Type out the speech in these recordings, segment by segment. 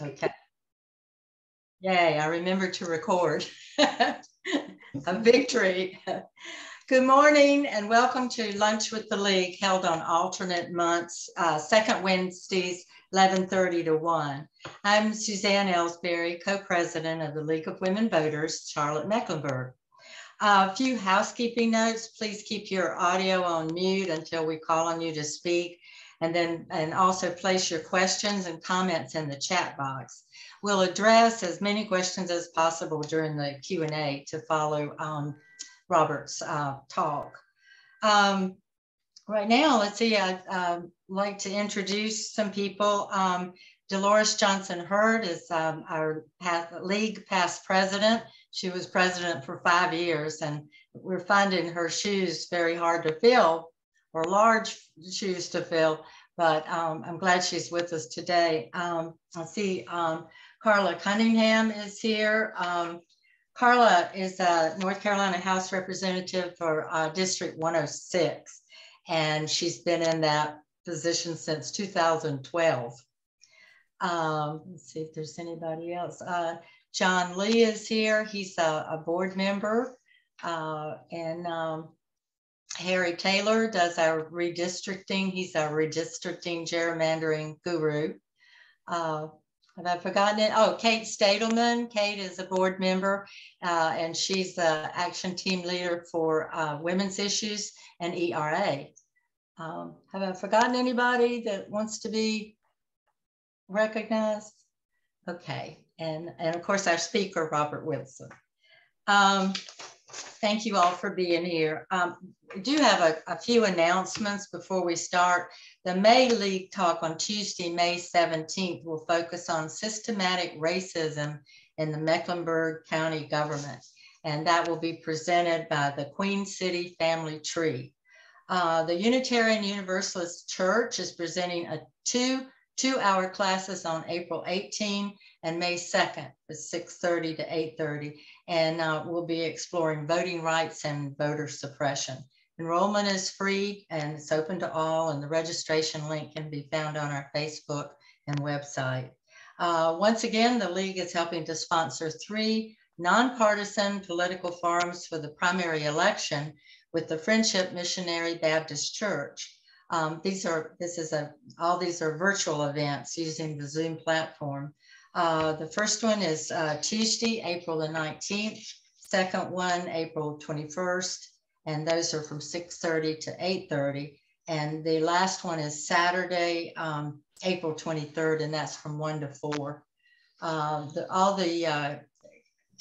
Okay. Yay, I remember to record. A victory. Good morning and welcome to Lunch with the League, held on alternate months, second Wednesdays, 11:30 to 1. I'm Suzanne Ellsbury, co-president of the League of Women Voters, Charlotte-Mecklenburg. A few housekeeping notes. Please keep your audio on mute until we call on you to speak, and also place your questions and comments in the chat box. We'll address as many questions as possible during the Q&A to follow Robert's talk. Right now, let's see, I'd like to introduce some people. Dolores Johnson-Hurd is our league past president. She was president for 5 years, and we're finding her shoes very hard to fill, or large shoes to fill, but I'm glad she's with us today. I see Carla Cunningham is here. Carla is a North Carolina House Representative for District 106, and she's been in that position since 2012. Let's see if there's anybody else. John Lee is here. He's a board member, and Harry Taylor does our redistricting. He's our redistricting gerrymandering guru. Have I forgotten it? Oh, Kate Stadelman. Kate is a board member, and she's the action team leader for women's issues and ERA. Have I forgotten anybody that wants to be recognized? Okay, and of course our speaker, Robert Wilson. Thank you all for being here. We do have a few announcements before we start. The May League talk on Tuesday, May 17th will focus on systematic racism in the Mecklenburg County government, and that will be presented by the Queen City Family Tree. The Unitarian Universalist Church is presenting a two-hour classes on April 18 and May 2nd at 6:30 to 8:30, and we'll be exploring voting rights and voter suppression. Enrollment is free and it's open to all, and the registration link can be found on our Facebook and website. Once again, the League is helping to sponsor 3 nonpartisan political forums for the primary election with the Friendship Missionary Baptist Church. All these are virtual events using the Zoom platform. The first one is Tuesday, April the 19th, second one, April 21st, and those are from 6:30 to 8:30. And the last one is Saturday, April 23rd, and that's from 1 to 4. All the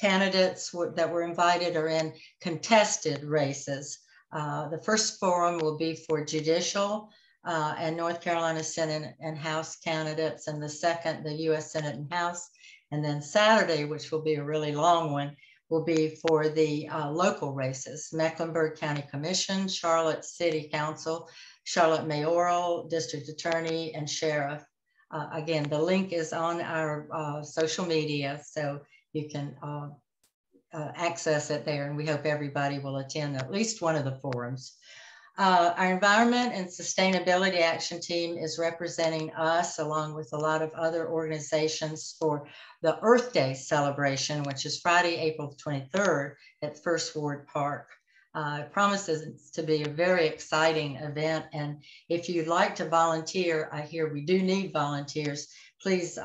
candidates that were invited are in contested races. The first forum will be for judicial and North Carolina Senate and House candidates, and the second, the U.S. Senate and House. And then Saturday, which will be a really long one, will be for the local races: Mecklenburg County Commission, Charlotte City Council, Charlotte Mayoral, District Attorney, and Sheriff. Again, the link is on our social media, so you can access it there, and we hope everybody will attend at least one of the forums. Our Environment and Sustainability Action Team is representing us along with a lot of other organizations for the Earth Day celebration, which is Friday, April 23rd at First Ward Park. It promises to be a very exciting event, and if you'd like to volunteer, I hear we do need volunteers, please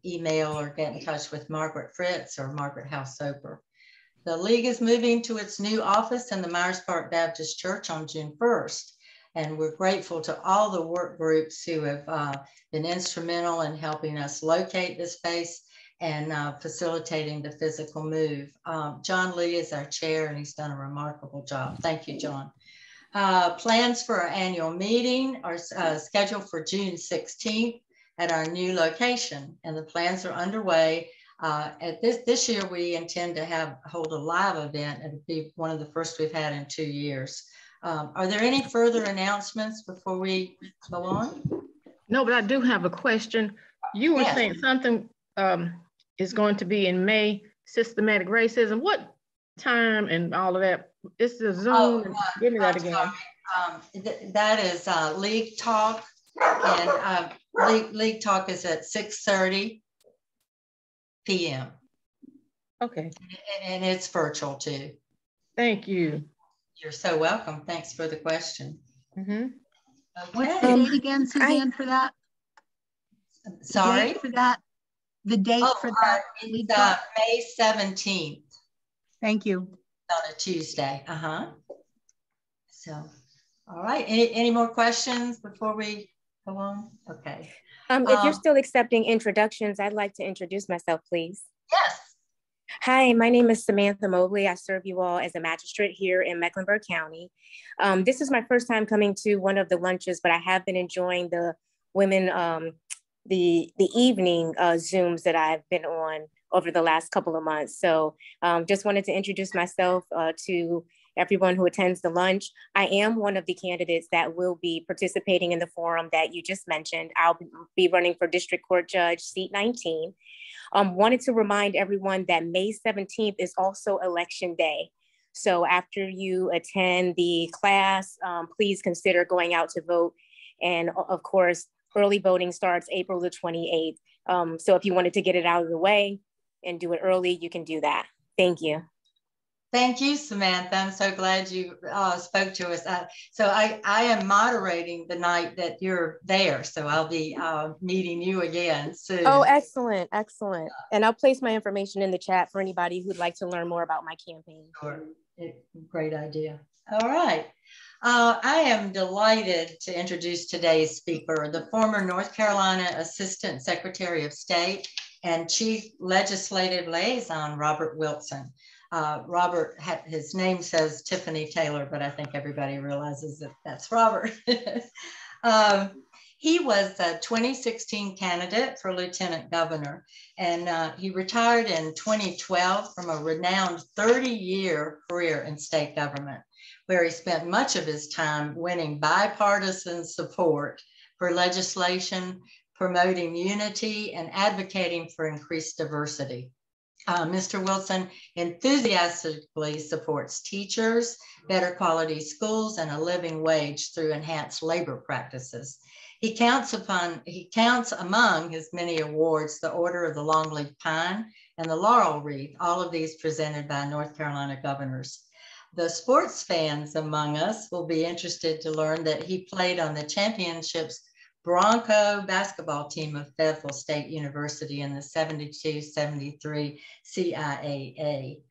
email or get in touch with Margaret Fritz or Margaret House-Soper. The League is moving to its new office in the Myers Park Baptist Church on June 1st. And we're grateful to all the work groups who have been instrumental in helping us locate the space and facilitating the physical move. John Lee is our chair, and he's done a remarkable job. Thank you, John. Plans for our annual meeting are scheduled for June 16th at our new location, and the plans are underway. At this year, we intend to hold a live event. It'll be one of the first we've had in 2 years. Are there any further announcements before we go on? No, but I do have a question. You were saying something is going to be in May, systematic racism. What time and all of that? It's the Zoom. Give me that again. That is League Talk, and League Talk is at 6:30. p.m. Okay. And it's virtual too. Thank you. You're so welcome. Thanks for the question. Mm-hmm. Okay. What's the date again, Suzanne, for that? Sorry? The date for that? The date for that? It's May 17th. Thank you. On a Tuesday. So, all right. Any more questions before we go on? Okay. If you're still accepting introductions, I'd like to introduce myself, please. Yes. Hi, my name is Samantha Mobley. I serve you all as a magistrate here in Mecklenburg County. This is my first time coming to one of the lunches, but I have been enjoying the women, the evening Zooms that I've been on over the last couple of months. So just wanted to introduce myself to everyone who attends the lunch. I am one of the candidates that will be participating in the forum that you just mentioned. I'll be running for District Court Judge, seat 19. Wanted to remind everyone that May 17th is also election day. So after you attend the class, please consider going out to vote. And of course, early voting starts April the 28th. So if you wanted to get it out of the way and do it early, you can do that. Thank you. Thank you, Samantha. I'm so glad you spoke to us. So I am moderating the night that you're there. So I'll be meeting you again soon. Oh, excellent. Excellent. And I'll place my information in the chat for anybody who'd like to learn more about my campaign. Sure. Great idea. All right. I am delighted to introduce today's speaker, the former North Carolina Assistant Secretary of State and Chief Legislative Liaison, Robert Wilson. Robert, his name says Tiffany Taylor, but I think everybody realizes that that's Robert. He was a 2016 candidate for Lieutenant Governor, and he retired in 2012 from a renowned 30-year career in state government, where he spent much of his time winning bipartisan support for legislation, promoting unity, and advocating for increased diversity. Mr. Wilson enthusiastically supports teachers, better quality schools, and a living wage through enhanced labor practices. He counts among his many awards the Order of the Longleaf Pine and the Laurel Wreath, all of these presented by North Carolina governors. The sports fans among us will be interested to learn that he played on the championships Bronco basketball team of Fayetteville State University in the 72-73 CIAA.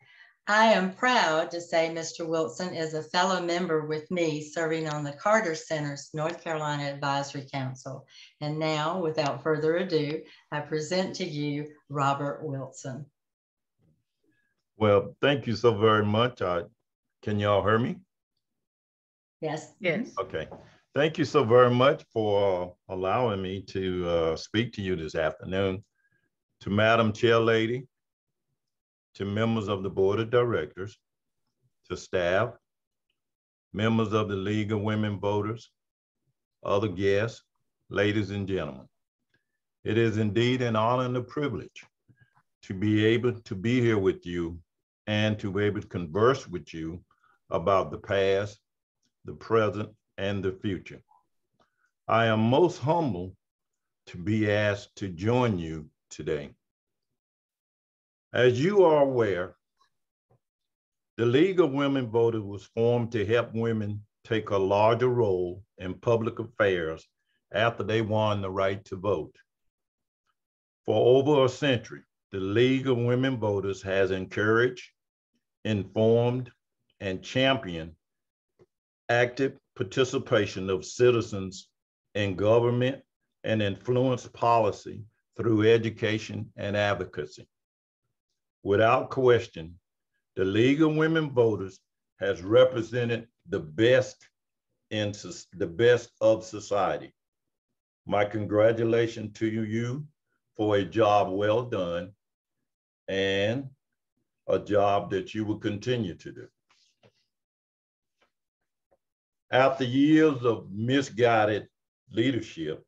I am proud to say Mr. Wilson is a fellow member with me serving on the Carter Center's North Carolina Advisory Council. And now, without further ado, I present to you Robert Wilson. Well, thank you so very much. Can y'all hear me? Yes. Yes. Okay. Thank you so very much for allowing me to speak to you this afternoon. To Madam Chair Lady, to members of the Board of Directors, to staff, members of the League of Women Voters, other guests, ladies and gentlemen. It is indeed an honor and a privilege to be able to be here with you and to be able to converse with you about the past, the present, and the future. I am most humbled to be asked to join you today. As you are aware, the League of Women Voters was formed to help women take a larger role in public affairs after they won the right to vote. For over a century, the League of Women Voters has encouraged, informed, and championed active participation of citizens in government and influence policy through education and advocacy. Without question, the League of Women Voters has represented the best of society. My congratulations to you for a job well done and a job that you will continue to do. After years of misguided leadership,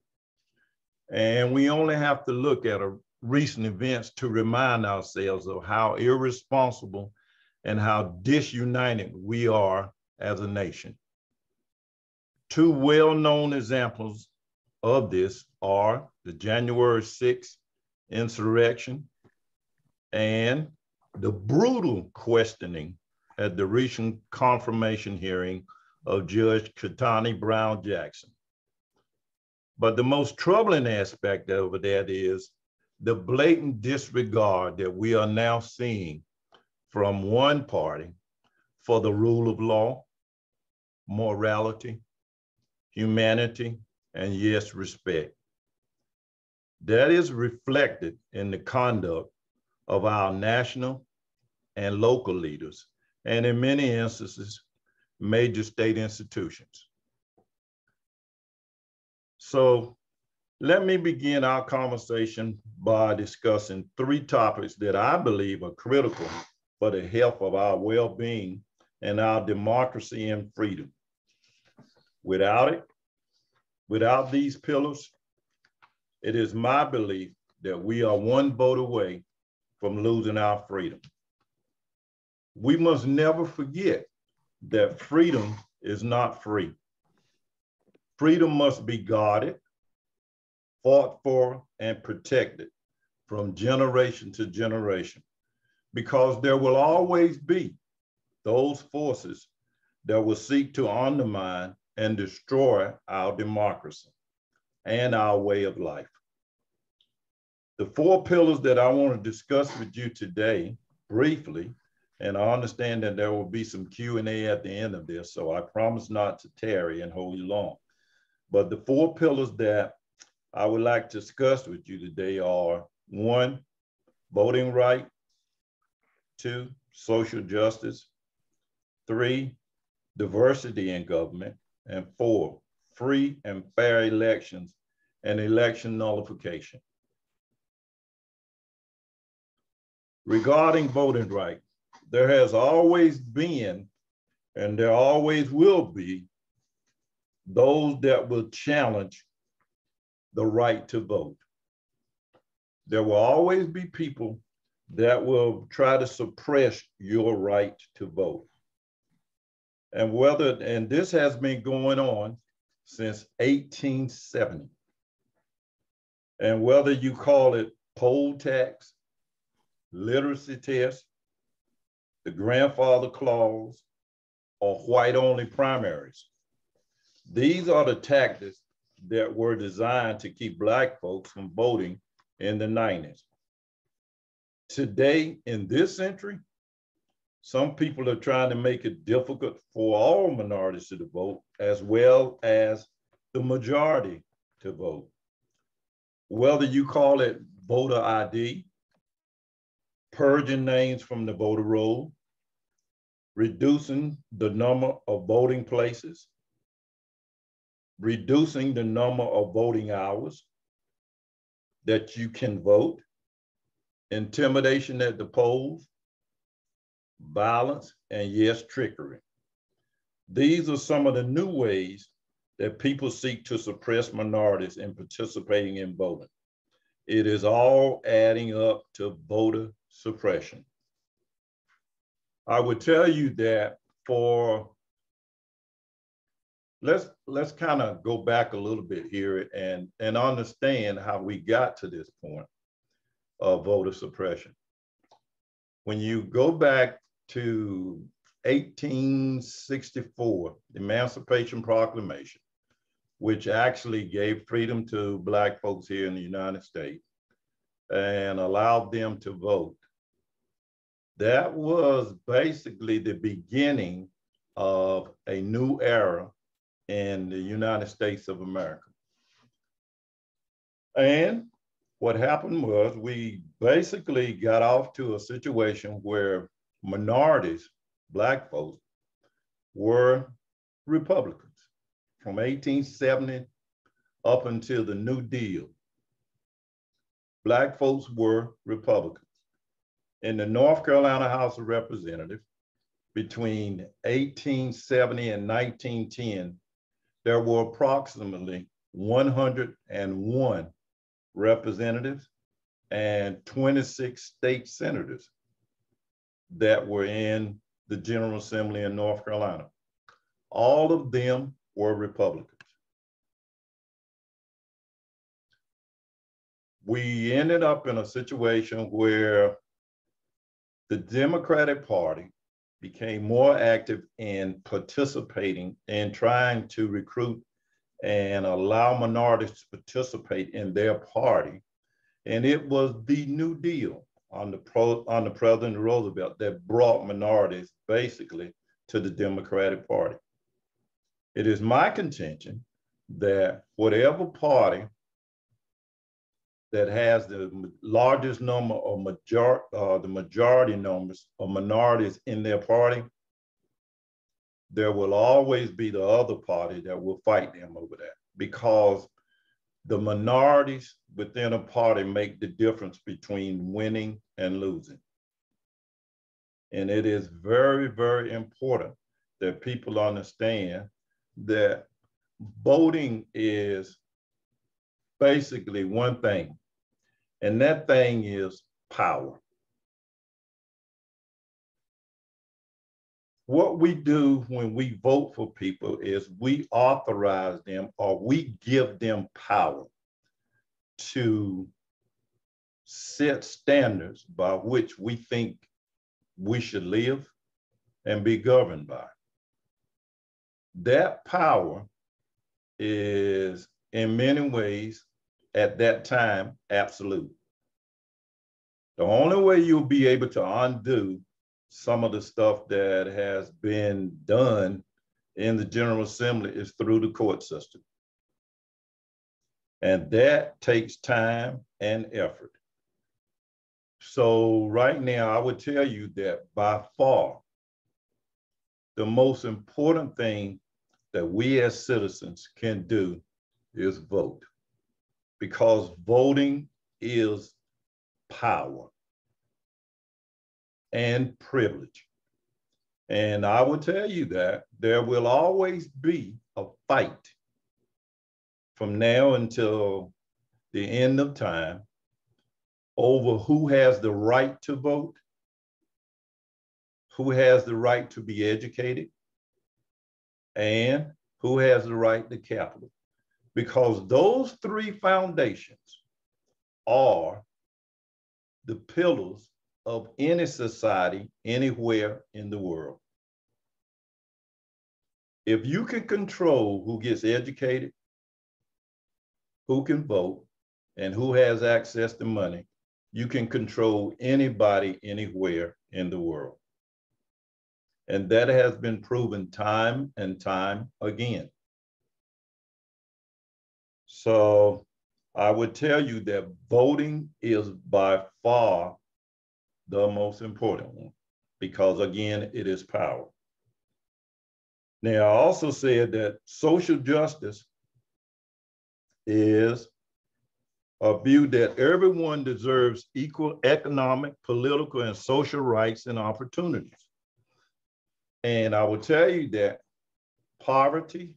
and we only have to look at recent events to remind ourselves of how irresponsible and how disunited we are as a nation. Two well-known examples of this are the January 6th insurrection and the brutal questioning at the recent confirmation hearing of Judge Ketanji Brown Jackson. But the most troubling aspect of that is the blatant disregard that we are now seeing from one party for the rule of law, morality, humanity, and yes, respect. That is reflected in the conduct of our national and local leaders, and in many instances, major state institutions. So let me begin our conversation by discussing 3 topics that I believe are critical for the health of our well-being and our democracy and freedom. Without these pillars, it is my belief that we are one vote away from losing our freedom. We must never forget that freedom is not free. Freedom must be guarded, fought for, and protected from generation to generation, because there will always be those forces that will seek to undermine and destroy our democracy and our way of life. The 4 pillars that I want to discuss with you today briefly, and I understand that there will be some Q&A at the end of this, so I promise not to tarry and hold you long. But the 4 pillars that I would like to discuss with you today are: 1, voting right; 2, social justice; 3, diversity in government; and 4, free and fair elections and election nullification. Regarding voting right, there has always been, and there always will be, those that will challenge the right to vote. There will always be people that will try to suppress your right to vote. And this has been going on since 1870. And whether you call it poll tax, literacy test, the grandfather clause, or white-only primaries, these are the tactics that were designed to keep Black folks from voting in the 90s. Today, in this century, some people are trying to make it difficult for all minorities to vote, as well as the majority to vote. Whether you call it voter ID, purging names from the voter roll, reducing the number of voting places, reducing the number of voting hours that you can vote, intimidation at the polls, violence, and yes, trickery. These are some of the new ways that people seek to suppress minorities in participating in voting. It is all adding up to voter suppression. I would tell you that let's kind of go back a little bit here and understand how we got to this point of voter suppression. When you go back to 1864, the Emancipation Proclamation, which actually gave freedom to Black folks here in the United States and allowed them to vote. That was basically the beginning of a new era in the United States of America. And what happened was we basically got off to a situation where minorities, Black folks, were Republicans from 1870 up until the New Deal. Black folks were Republicans. In the North Carolina House of Representatives, between 1870 and 1910, there were approximately 101 representatives and 26 state senators that were in the General Assembly in North Carolina. All of them were Republicans. We ended up in a situation where the Democratic Party became more active in participating and trying to recruit and allow minorities to participate in their party. And it was the New Deal under President Roosevelt that brought minorities basically to the Democratic Party. It is my contention that whatever party that has the largest number of the majority numbers of minorities in their party, there will always be the other party that will fight them over that, because the minorities within a party make the difference between winning and losing. And it is very, very important that people understand that voting is basically one thing, and that thing is power. What we do when we vote for people is we authorize them, or we give them power to set standards by which we think we should live and be governed by. That power is in many ways at that time absolute. The only way you'll be able to undo some of the stuff that has been done in the General Assembly is through the court system. And that takes time and effort. So right now, I would tell you that by far, the most important thing that we as citizens can do is vote, because voting is power and privilege. And I will tell you that there will always be a fight from now until the end of time over who has the right to vote, who has the right to be educated, and who has the right to capital. Because those three foundations are the pillars of any society anywhere in the world. If you can control who gets educated, who can vote, and who has access to money, you can control anybody anywhere in the world. And that has been proven time and time again. So I would tell you that voting is by far the most important one, because again, it is power. Now, I also said that social justice is a view that everyone deserves equal economic, political, and social rights and opportunities. And I will tell you that poverty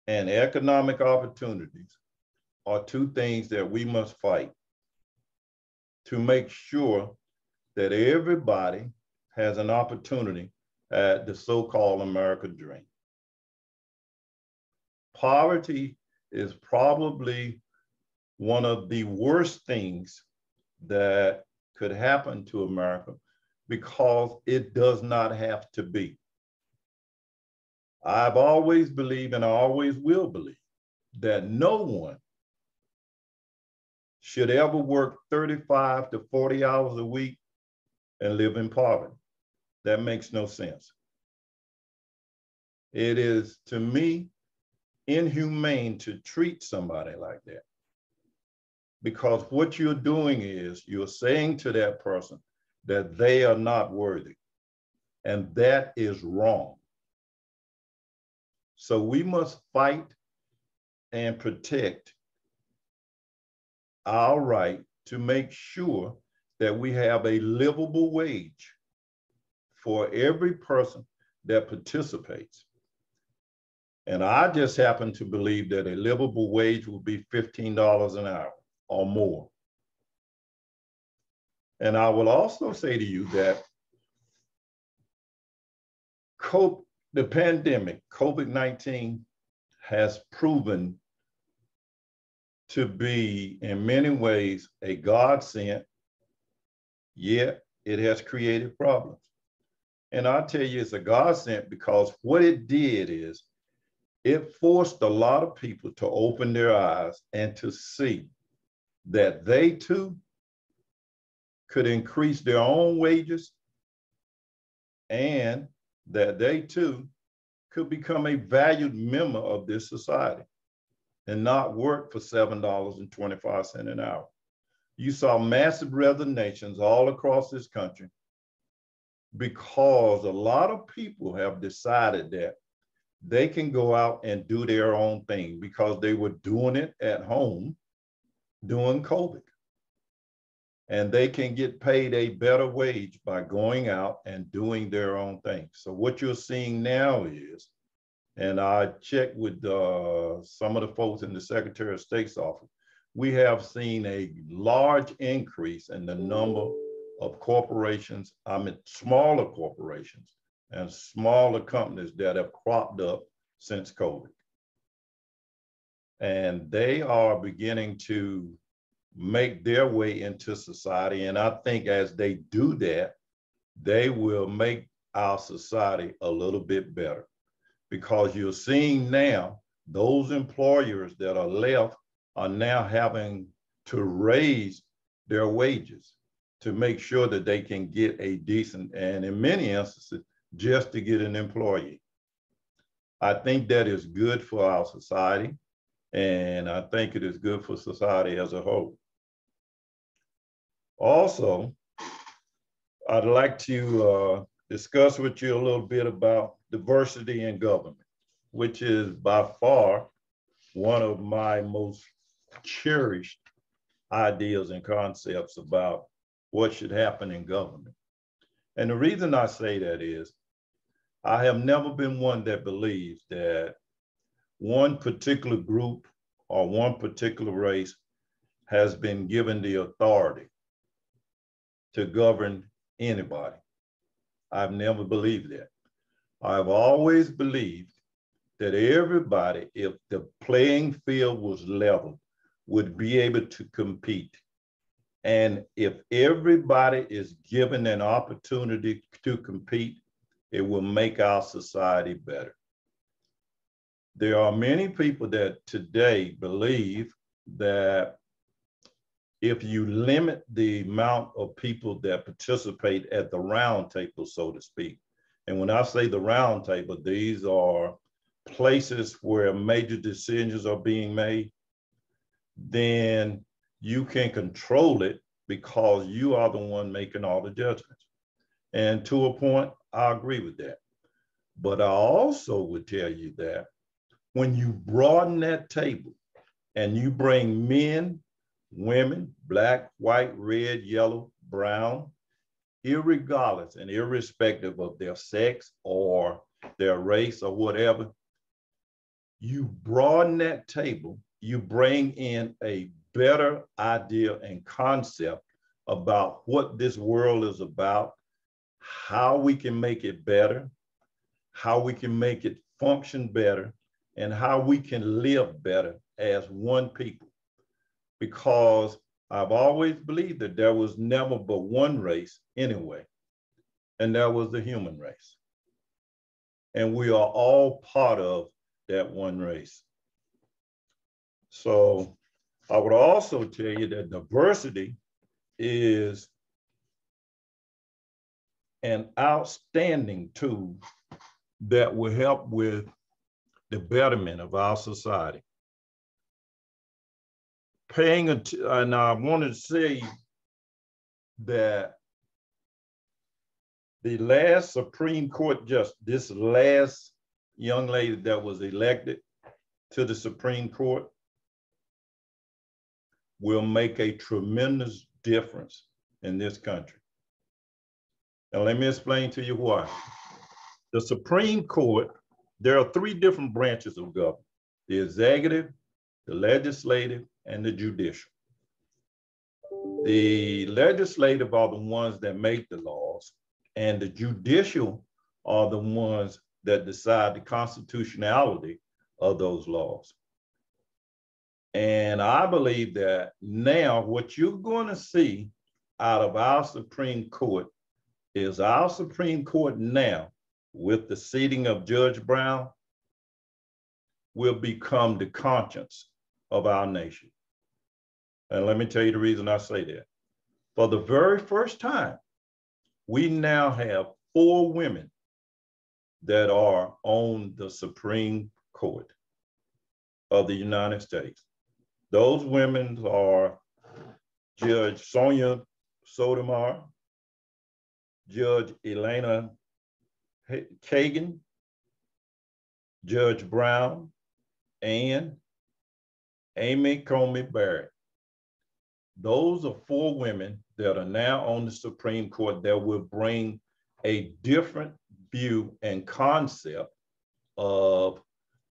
and economic opportunities are two things that we must fight to make sure that everybody has an opportunity at the so-called American dream. Poverty is probably one of the worst things that could happen to America, because it does not have to be. I've always believed, and I always will believe, that no one should ever work 35 to 40 hours a week and live in poverty. That makes no sense. It is, to me, inhumane to treat somebody like that. Because what you're doing is you're saying to that person that they are not worthy. And that is wrong. So we must fight and protect our right to make sure that we have a livable wage for every person that participates. And I just happen to believe that a livable wage will be $15 an hour or more. And I will also say to you that the pandemic, COVID-19, has proven to be in many ways a godsend, yet it has created problems. And I'll tell you, it's a godsend, because what it did is it forced a lot of people to open their eyes and to see that they too could increase their own wages, and that they too could become a valued member of this society and not work for $7.25 an hour. You saw massive resignations all across this country because a lot of people have decided that they can go out and do their own thing because they were doing it at home during COVID. And they can get paid a better wage by going out and doing their own thing. So what you're seeing now is, and I checked with some of the folks in the Secretary of State's office, we have seen a large increase in the number of corporations, smaller corporations and smaller companies that have cropped up since COVID. And they are beginning to make their way into society. And I think as they do that, they will make our society a little bit better, because you're seeing now those employers that are left are now having to raise their wages to make sure that they can get a decent, and in many instances, just to get an employee. I think that is good for our society, and I think it is good for society as a whole. Also, I'd like to discuss with you a little bit about diversity in government, which is by far one of my most cherished ideas and concepts about what should happen in government. And the reason I say that is, I have never been one that believes that one particular group or one particular race has been given the authority to govern anybody. I've never believed that. I've always believed that everybody, if the playing field was level, would be able to compete. And if everybody is given an opportunity to compete, it will make our society better. There are many people that today believe that if you limit the amount of people that participate at the round table, so to speak, and when I say the round table, these are places where major decisions are being made, then you can control it because you are the one making all the judgments. And to a point, I agree with that. But I also would tell you that when you broaden that table and you bring men, women, black, white, red, yellow, brown, irregardless and irrespective of their sex or their race or whatever, you broaden that table, you bring in a better idea and concept about what this world is about, how we can make it better, how we can make it function better, and how we can live better as one people. Because I've always believed that there was never but one race anyway, and that was the human race. And we are all part of that one race. So I would also tell you that diversity is an outstanding tool that will help with the betterment of our society. And I want to say that the last Supreme Court justice, this last young lady that was elected to the Supreme Court, will make a tremendous difference in this country. And let me explain to you why. The Supreme Court, there are three different branches of government: the executive, the legislative, and the judicial. The legislative are the ones that make the laws, and the judicial are the ones that decide the constitutionality of those laws. And I believe that now what you're going to see out of our Supreme Court is our Supreme Court now, with the seating of Judge Brown, will become the conscience of our nation. And let me tell you the reason I say that. For the very first time, we now have 4 women that are on the Supreme Court of the United States. Those women are Judge Sonia Sotomayor, Judge Elena Kagan, Judge Brown, and Amy Coney Barrett. Those are 4 women that are now on the Supreme Court that will bring a different view and concept of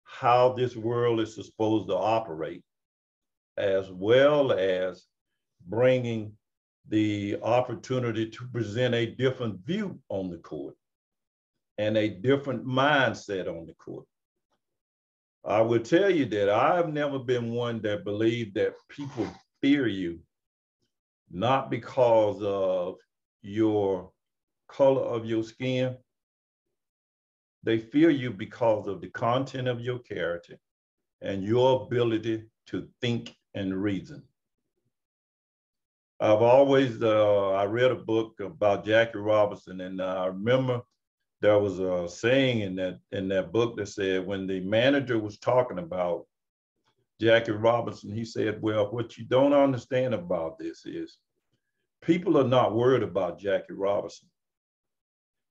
how this world is supposed to operate, as well as bringing the opportunity to present a different view on the court and a different mindset on the court. I will tell you that I've never been one that believed that people fear you, not because of your color of your skin. They fear you because of the content of your character and your ability to think and reason. I've always, I read a book about Jackie Robinson, and I remember there was a saying in that book that said, when the manager was talking about Jackie Robinson, he said, well, what you don't understand about this is people are not worried about Jackie Robinson.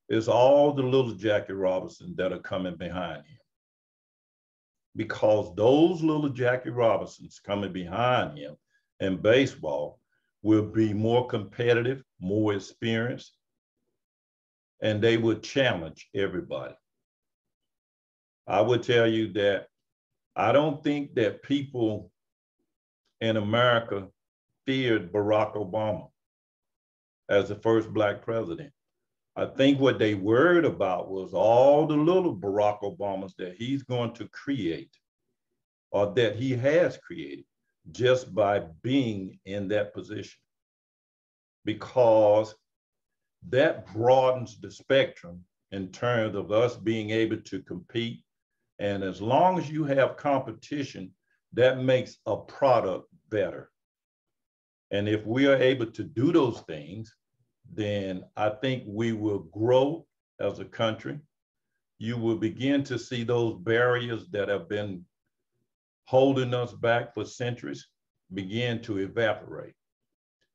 It's all the little Jackie Robinson that are coming behind him. Because those little Jackie Robinsons coming behind him in baseball will be more competitive, more experienced, and they would challenge everybody. I would tell you that I don't think that people in America feared Barack Obama as the first Black president. I think what they worried about was all the little Barack Obamas that he's going to create, or that he has created, just by being in that position. Because that broadens the spectrum in terms of us being able to compete. And as long as you have competition, that makes a product better. And if we are able to do those things, then I think we will grow as a country. You will begin to see those barriers that have been holding us back for centuries begin to evaporate,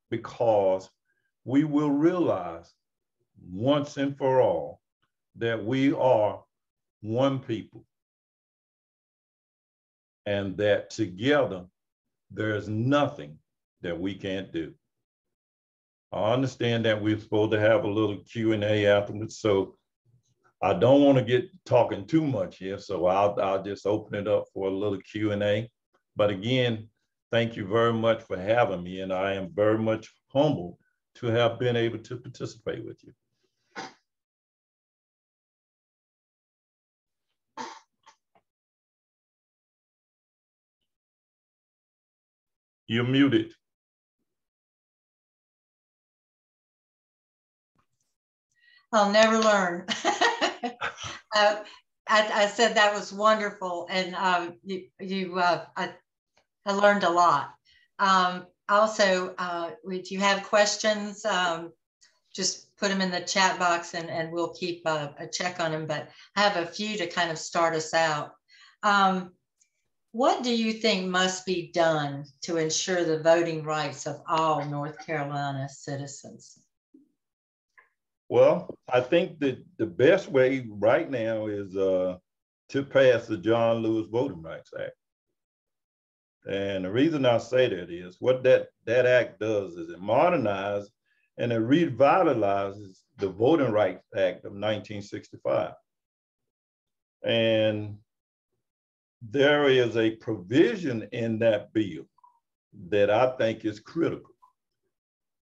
because we will realize once and for all that we are one people, and that together there's nothing that we can't do. I understand that we're supposed to have a little Q&A afterwards, so I don't want to get talking too much here, so I'll just open it up for a little Q&A. But again, thank you very much for having me, and I am very much humbled to have been able to participate with you. You're muted. I'll never learn. I said that was wonderful, and I learned a lot. Also, if you have questions, just put them in the chat box, and we'll keep a check on them. But I have a few to kind of start us out. What do you think must be done to ensure the voting rights of all North Carolina citizens? Well, I think that the best way right now is to pass the John Lewis Voting Rights Act. And the reason I say that is what that act does is it modernizes and it revitalizes the Voting Rights Act of 1965. And there is a provision in that bill that I think is critical,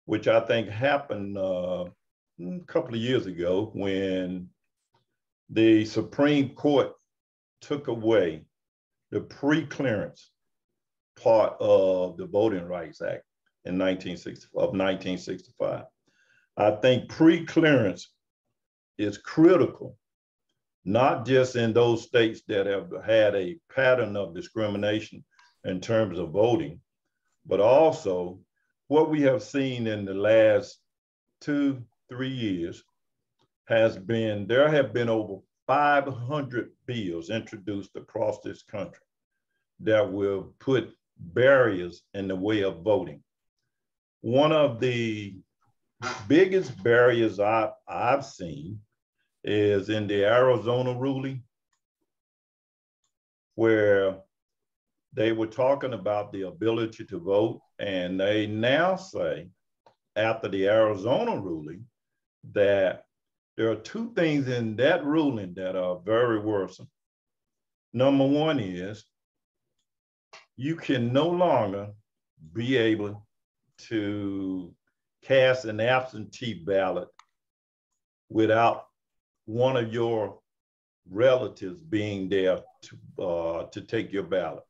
which I think happened a couple of years ago when the Supreme Court took away the pre-clearance part of the Voting Rights Act in 1965. I think pre-clearance is critical, not just in those states that have had a pattern of discrimination in terms of voting, but also what we have seen in the last 2-3 years has been, there have been over 500 bills introduced across this country that will put barriers in the way of voting. One of the biggest barriers I've seen is in the Arizona ruling, where they were talking about the ability to vote, and they now say, after the Arizona ruling, that there are two things in that ruling that are very worrisome. Number one is you can no longer be able to cast an absentee ballot without one of your relatives being there to take your ballot.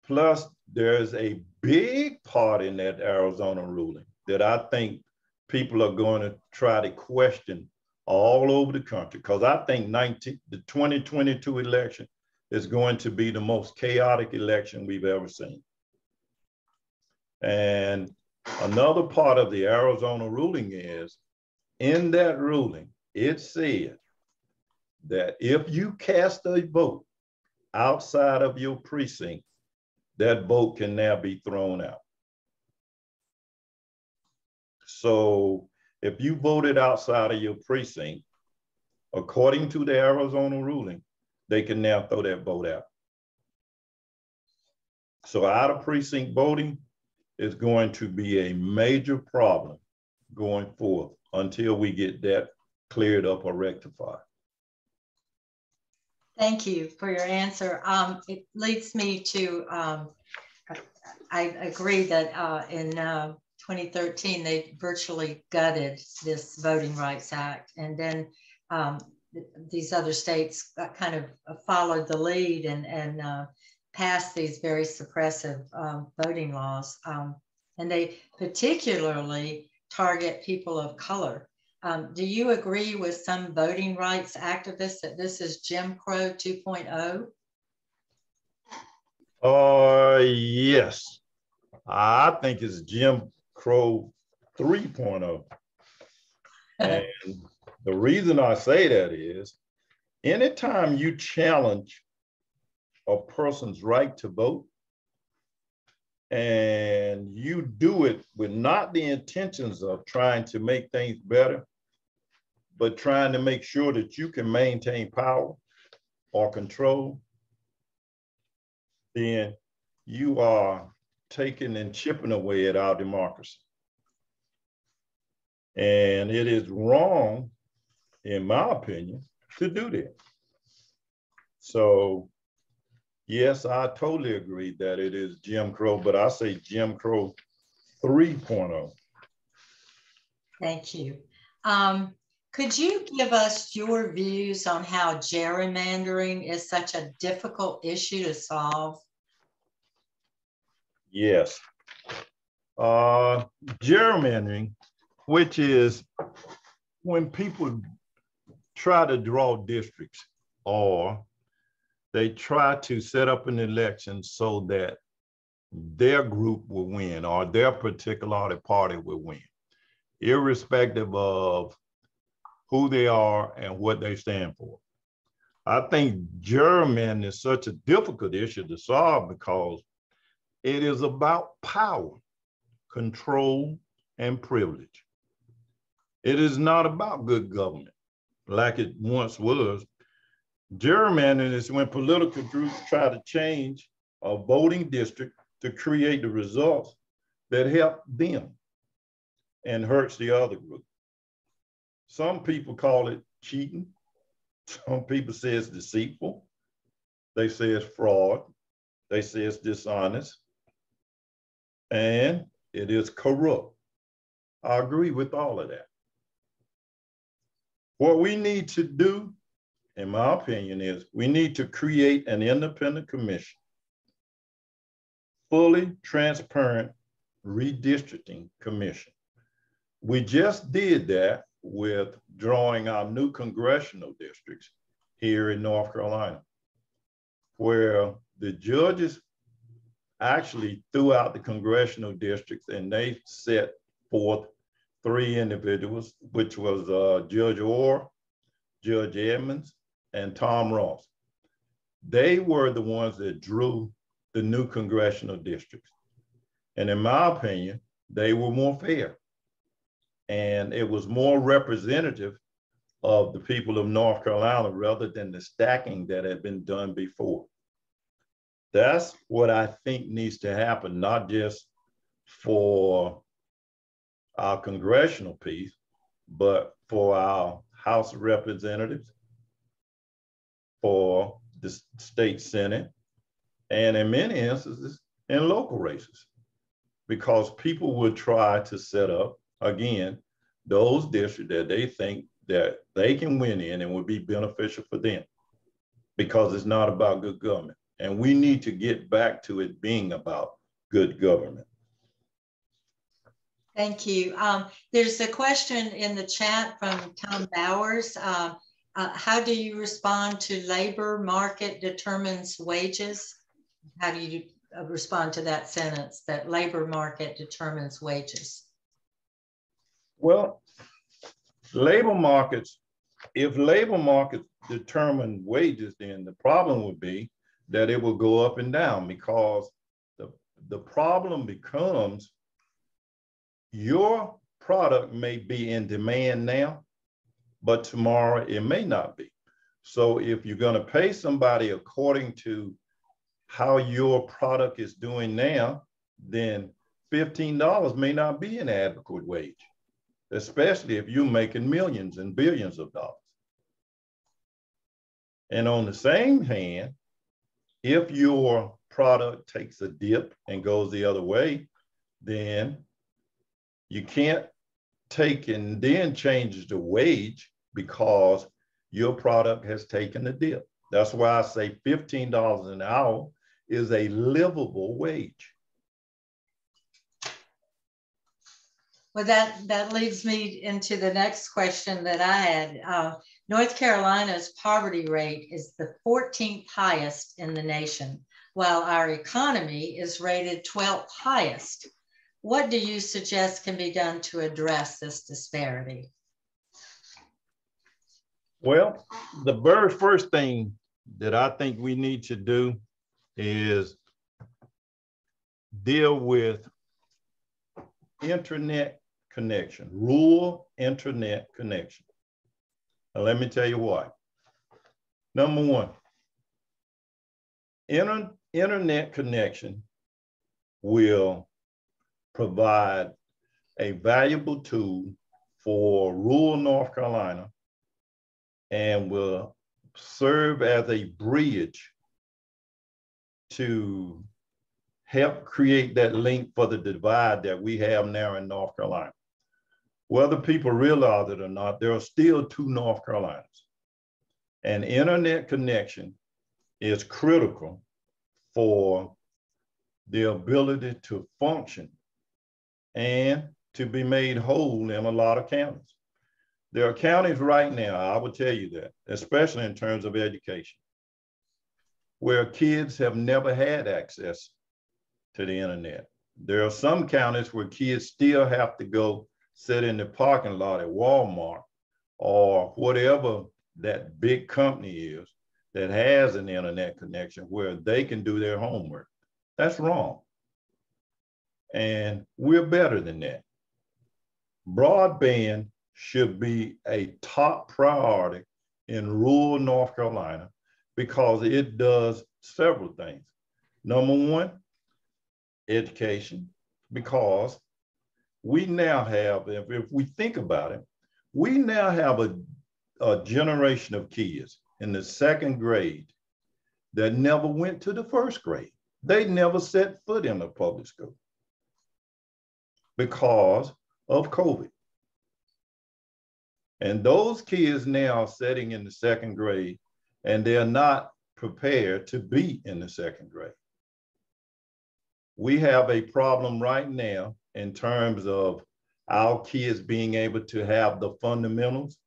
Plus, there's a big part in that Arizona ruling that I think people are going to try to question all over the country, because I think the 2022 election is going to be the most chaotic election we've ever seen. And another part of the Arizona ruling is, in that ruling, it said that if you cast a vote outside of your precinct, that vote can now be thrown out. So if you voted outside of your precinct, according to the Arizona ruling, they can now throw that vote out. So out of precinct voting is going to be a major problem going forth until we get that cleared up or rectified. Thank you for your answer. It leads me to, I agree that in 2013, they virtually gutted this Voting Rights Act. And then these other states kind of followed the lead and passed these very suppressive voting laws. And they particularly target people of color. Do you agree with some voting rights activists that this is Jim Crow 2.0? Yes, I think it's Jim Crow 3.0. And the reason I say that is, anytime you challenge a person's right to vote, and you do it with not the intentions of trying to make things better, but trying to make sure that you can maintain power or control, then you are taking and chipping away at our democracy. And it is wrong, in my opinion, to do that. So yes, I totally agree that it is Jim Crow, but I say Jim Crow 3.0. Thank you. Could you give us your views on how gerrymandering is such a difficult issue to solve? Yes. Gerrymandering, which is when people try to draw districts, or they try to set up an election so that their group will win or their particular party will win, irrespective of who they are and what they stand for. I think gerrymandering is such a difficult issue to solve because it is about power, control, and privilege. It is not about good government like it once was. Gerrymandering is when political groups try to change a voting district to create the results that help them and hurts the other group. Some people call it cheating. Some people say it's deceitful. They say it's fraud. They say it's dishonest. And it is corrupt. I agree with all of that. What we need to do, in my opinion, is we need to create an independent commission, fully transparent redistricting commission, We just did that with drawing our new congressional districts here in North Carolina, where the judges actually threw out the congressional districts and they set forth 3 individuals, which was Judge Orr, Judge Edmonds, and Tom Ross. They were the ones that drew the new congressional districts. And in my opinion, they were more fair. And it was more representative of the people of North Carolina rather than the stacking that had been done before. That's what I think needs to happen, not just for our congressional piece, but for our House of Representatives, for the state Senate, and in many instances, in local races, because people will try to set up, again, those districts that they think that they can win in and will be beneficial for them, because it's not about good government. And we need to get back to it being about good government. Thank you. There's a question in the chat from Tom Bowers. How do you respond to labor market determines wages? How do you respond to that sentence, that labor market determines wages? Well, labor markets, if labor markets determine wages, then the problem would be that it will go up and down, because the problem becomes your product may be in demand now, but tomorrow it may not be. So if you're going to pay somebody according to how your product is doing now, then $15 may not be an adequate wage, especially if you're making millions and billions of dollars. And on the same hand, if your product takes a dip and goes the other way, then you can't take and then change the wage because your product has taken a dip. That's why I say $15 an hour is a livable wage. Well, that leads me into the next question that I had. North Carolina's poverty rate is the 14th highest in the nation, while our economy is rated 12th highest. What do you suggest can be done to address this disparity? Well, the very first thing that I think we need to do is deal with internet connection, rural internet connection. Now, let me tell you why. Number one, internet connection will provide a valuable tool for rural North Carolina and will serve as a bridge to help create that link for the divide that we have now in North Carolina. Whether people realize it or not, there are still 2 North Carolinas. And internet connection is critical for the ability to function and to be made whole in a lot of counties. There are counties right now, I would tell you that, especially in terms of education, where kids have never had access to the internet. There are some counties where kids still have to go sit in the parking lot at Walmart or whatever that big company is that has an internet connection where they can do their homework. That's wrong. And we're better than that. Broadband should be a top priority in rural North Carolina because it does several things. Number one, education, because we now have, if we think about it, we now have a generation of kids in the 2nd grade that never went to the 1st grade. They never set foot in a public school because of COVID. And those kids now are sitting in the 2nd grade and they're not prepared to be in the 2nd grade. We have a problem right now in terms of our kids being able to have the fundamentals.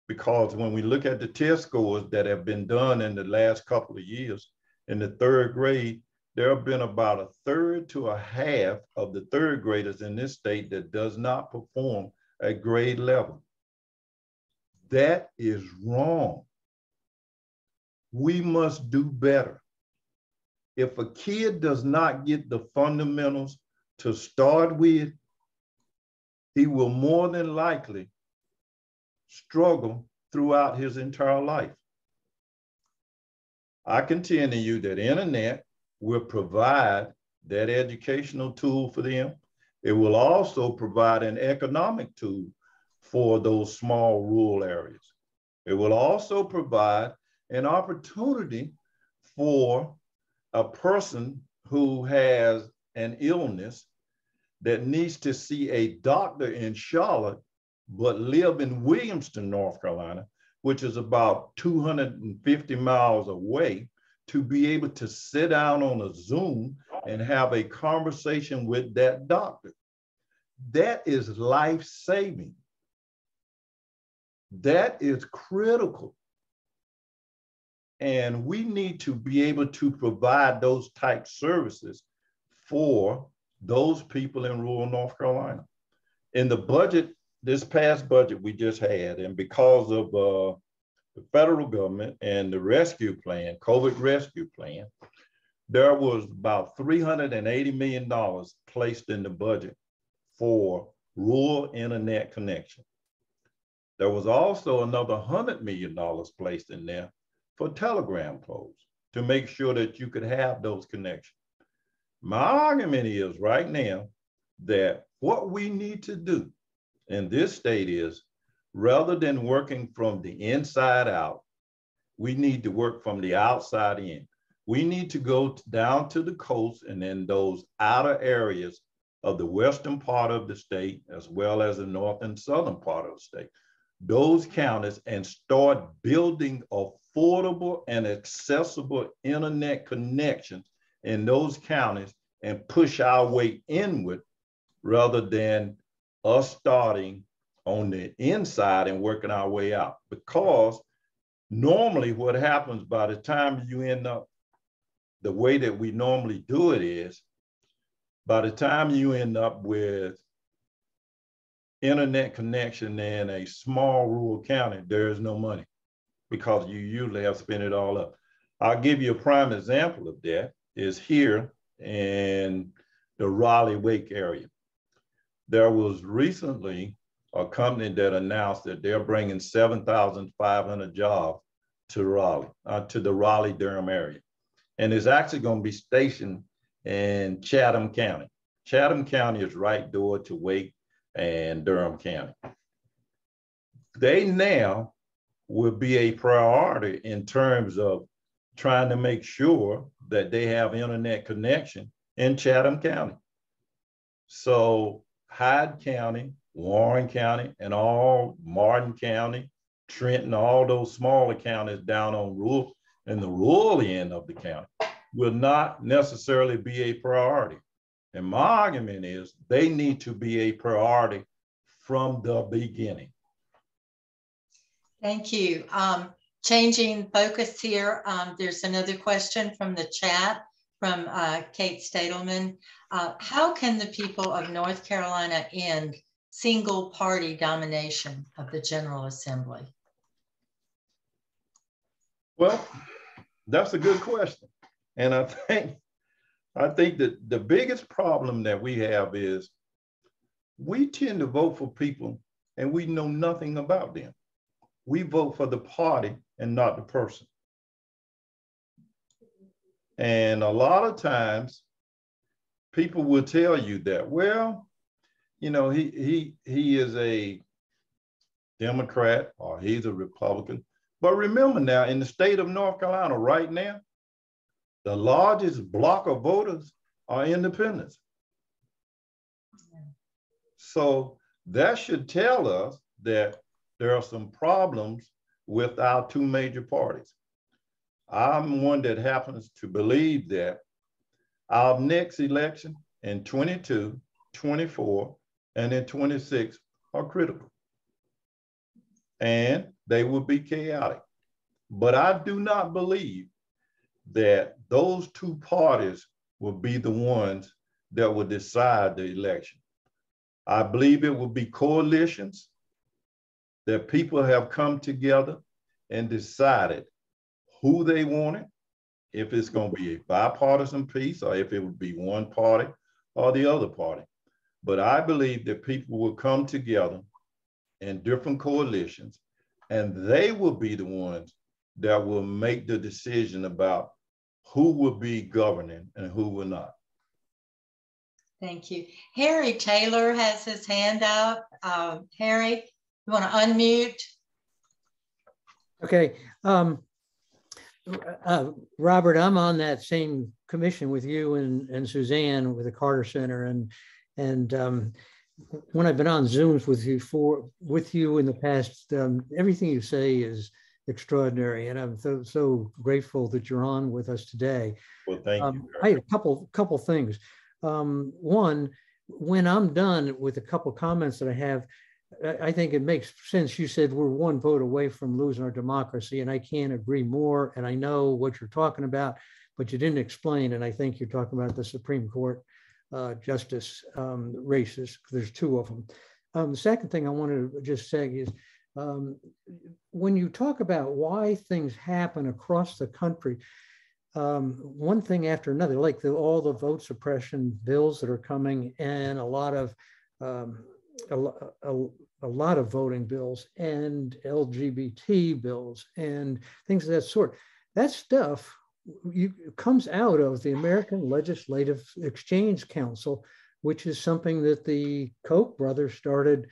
Because when we look at the test scores that have been done in the last couple of years, in the third grade, there have been about a third to a half of the third graders in this state that does not perform at grade level. That is wrong. We must do better. If a kid does not get the fundamentals to start with, he will more than likely struggle throughout his entire life. I contend to you that internet will provide that educational tool for them. It will also provide an economic tool for those small rural areas. It will also provide an opportunity for a person who has an illness that needs to see a doctor in Charlotte, but live in Williamston, North Carolina, which is about 250 miles away, to be able to sit down on a Zoom and have a conversation with that doctor. That is life-saving. That is critical. And we need to be able to provide those type services for those people in rural North Carolina. In the budget, this past budget we just had, and because of the federal government and the rescue plan, COVID rescue plan, there was about $380 million placed in the budget for rural internet connection. There was also another $100 million placed in there for telegram poles to make sure that you could have those connections. My argument is right now that what we need to do in this state is, rather than working from the inside out, we need to work from the outside in. We need to go down to the coast and in those outer areas of the western part of the state, as well as the north and southern part of the state, those counties, and start building affordable and accessible internet connections in those counties and push our way inward rather than us starting on the inside and working our way out. Because normally what happens by the time you end up, the way that we normally do it is, by the time you end up with internet connection in a small rural county, there is no money because you usually have spent it all up. I'll give you a prime example of that is here in the Raleigh-Wake area. There was recently a company that announced that they're bringing 7,500 jobs to Raleigh, to the Raleigh-Durham area. And it's actually going to be stationed in Chatham County. Chatham County is right door to Wake and Durham County. They now will be a priority in terms of trying to make sure that they have internet connection in Chatham County. So Hyde County, Warren County, and all Martin County, Trenton, all those smaller counties down on rural and the rural end of the county will not necessarily be a priority. And my argument is they need to be a priority from the beginning. Thank you. Changing focus here, there's another question from the chat from Kate Stadelman. How can the people of North Carolina end single party domination of the General Assembly? Well, that's a good question. And I think that the biggest problem that we have is we tend to vote for people and we know nothing about them. We vote for the party and not the person. And a lot of times people will tell you that, well, you know, he is a Democrat or he's a Republican. But remember now, in the state of North Carolina right now, the largest block of voters are independents. So that should tell us that there are some problems with our two major parties. I'm one that happens to believe that our next election in 22, 24, and then 26 are critical. And they will be chaotic. But I do not believe that those two parties will be the ones that will decide the election. I believe it will be coalitions that people have come together and decided who they wanted, if it's going to be a bipartisan piece or if it would be one party or the other party. But I believe that people will come together in different coalitions, and they will be the ones that will make the decision about who will be governing and who will not. Thank you. Harry Taylor has his hand up. Harry, you want to unmute? Okay. Robert, I'm on that same commission with you and Suzanne with the Carter Center, and when I've been on Zooms with you in the past, everything you say is extraordinary, and I'm so grateful that you're on with us today. Well, thank you. I had a couple things. One, when I'm done with a couple comments that I have, I think it makes sense. You said we're one vote away from losing our democracy, and I can't agree more. And I know what you're talking about, but you didn't explain. And I think you're talking about the Supreme Court justice races. There's two of them. The second thing I wanted to just say is, when you talk about why things happen across the country, one thing after another, like all the vote suppression bills that are coming, and a lot of voting bills and LGBT bills and things of that sort. That stuff comes out of the American Legislative Exchange Council, which is something that the Koch brothers started,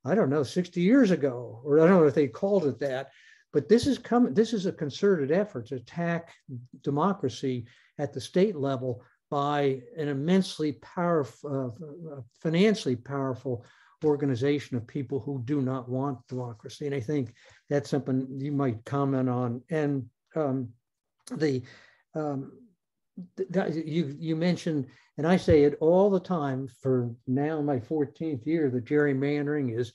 I don't know, 60 years ago, or I don't know if they called it that, but this is a concerted effort to attack democracy at the state level by an immensely powerful, financially powerful organization of people who do not want democracy. And I think that's something you might comment on. And you mentioned, and I say it all the time for now my 14th year, that gerrymandering is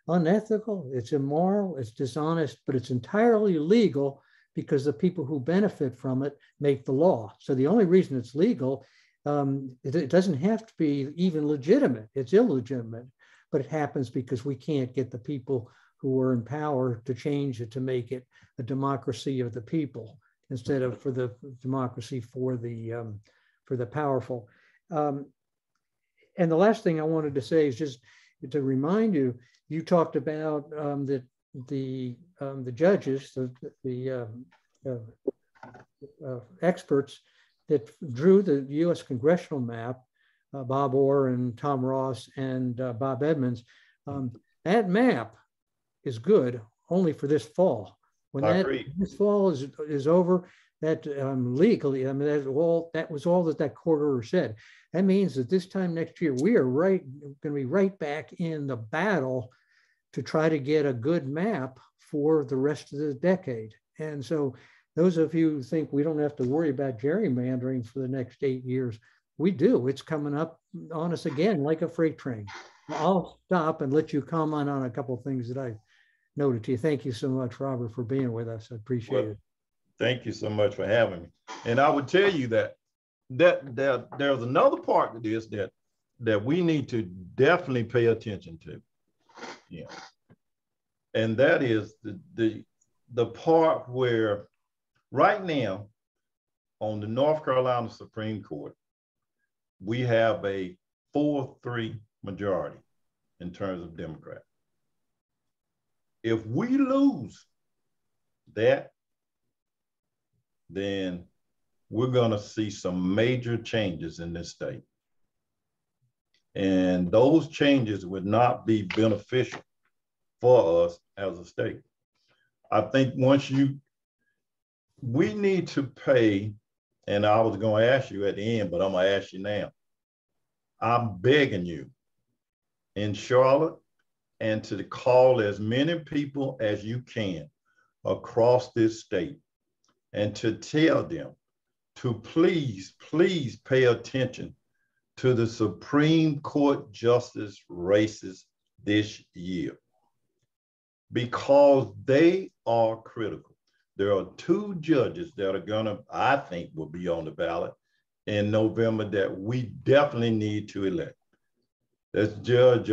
unethical, it's immoral, it's dishonest, but it's entirely legal because the people who benefit from it make the law. So the only reason it's legal, it doesn't have to be even legitimate, it's illegitimate, but it happens because we can't get the people who are in power to change it, to make it a democracy of the people instead of for the democracy for the powerful. And the last thing I wanted to say is just to remind you, you talked about the judges, the experts that drew the U.S. congressional map, Bob Orr and Tom Ross and Bob Edmonds. That map is good only for this fall. When this fall is over, that legally, I mean, that was all that court order said. That means that this time next year, we are going to be right back in the battle to try to get a good map for the rest of the decade. And so those of you who think we don't have to worry about gerrymandering for the next 8 years, we do. It's coming up on us again like a freight train. I'll stop and let you comment on a couple of things that I noted to you. Thank you so much, Robert, for being with us. I appreciate it. Thank you so much for having me. And I would tell you that there's another part to this that we need to definitely pay attention to. Yeah. And that is the part where right now on the North Carolina Supreme Court, we have a 4-3 majority in terms of Democrats. If we lose that, then we're going to see some major changes in this state. And those changes would not be beneficial for us as a state. I think we need to pay, and I was going to ask you at the end, but I'm going to ask you now. I'm begging you in Charlotte and to call as many people as you can across this state and to tell them to please, please pay attention to the Supreme Court justice races this year because they are critical. There are 2 judges that are gonna, I think, will be on the ballot in November that we definitely need to elect. That's Judge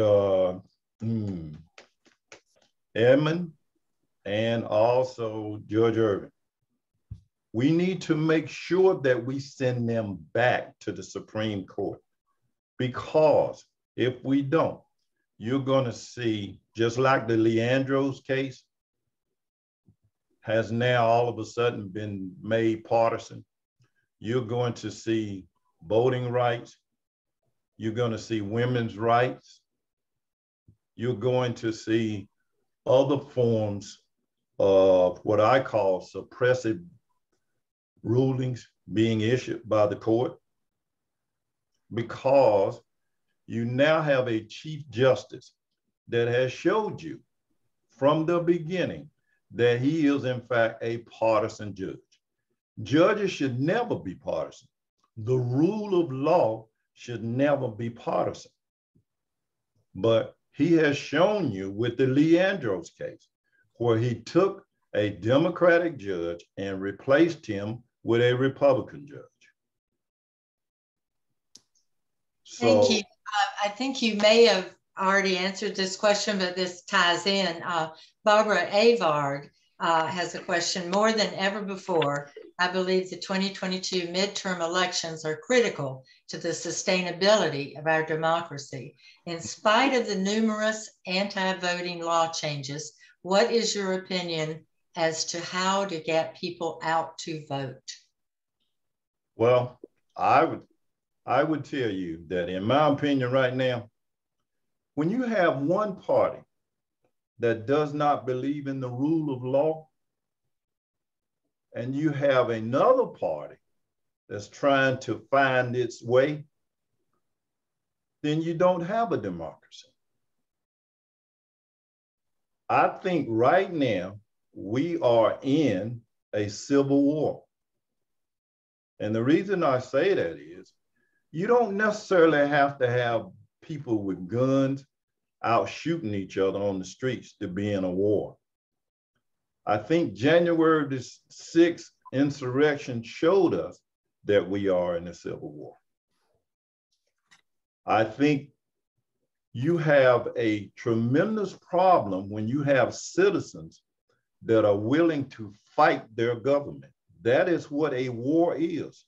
Edmund and also Judge Irvin. We need to make sure that we send them back to the Supreme Court, because if we don't, you're going to see, just like the Leandros case has now all of a sudden been made partisan, you're going to see voting rights, you're going to see women's rights, you're going to see other forms of what I call suppressive rulings being issued by the court, because you now have a Chief Justice that has showed you from the beginning that he is in fact a partisan judge. Judges should never be partisan. The rule of law should never be partisan. But he has shown you with the Leandros case, where he took a Democratic judge and replaced him with a Republican judge. Thank you. I think you may have already answered this question, but this ties in. Barbara Avard has a question. More than ever before, I believe the 2022 midterm elections are critical to the sustainability of our democracy. In spite of the numerous anti-voting law changes, what is your opinion as to how to get people out to vote? Well, I would tell you that in my opinion right now, when you have one party that does not believe in the rule of law, and you have another party that's trying to find its way, then you don't have a democracy. I think right now we are in a civil war. And the reason I say that is, you don't necessarily have to have people with guns out shooting each other on the streets to be in a war. I think January the 6th insurrection showed us that we are in a civil war. I think you have a tremendous problem when you have citizens that are willing to fight their government. That is what a war is,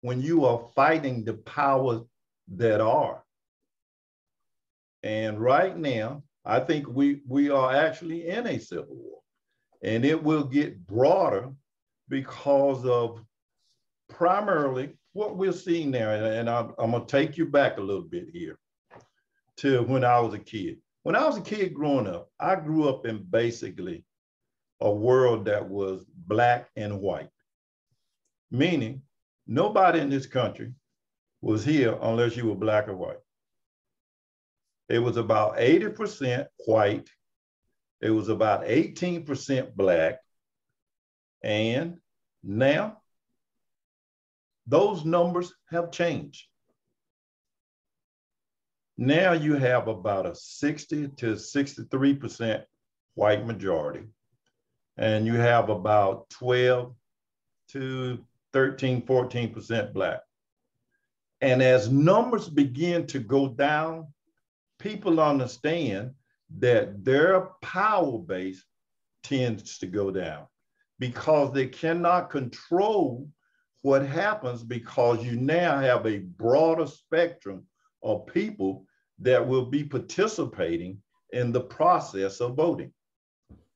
when you are fighting the powers that are. And right now, I think we are actually in a civil war, and it will get broader because of primarily what we're seeing now. And I'm gonna take you back a little bit here to when I was a kid. When I was a kid growing up, I grew up in basically a world that was black and white, meaning nobody in this country was here unless you were black or white. It was about 80% white. It was about 18% black. And now those numbers have changed. Now you have about a 60 to 63% white majority. And you have about 12 to 13, 14% black. And as numbers begin to go down, people understand that their power base tends to go down because they cannot control what happens, because you now have a broader spectrum of people that will be participating in the process of voting.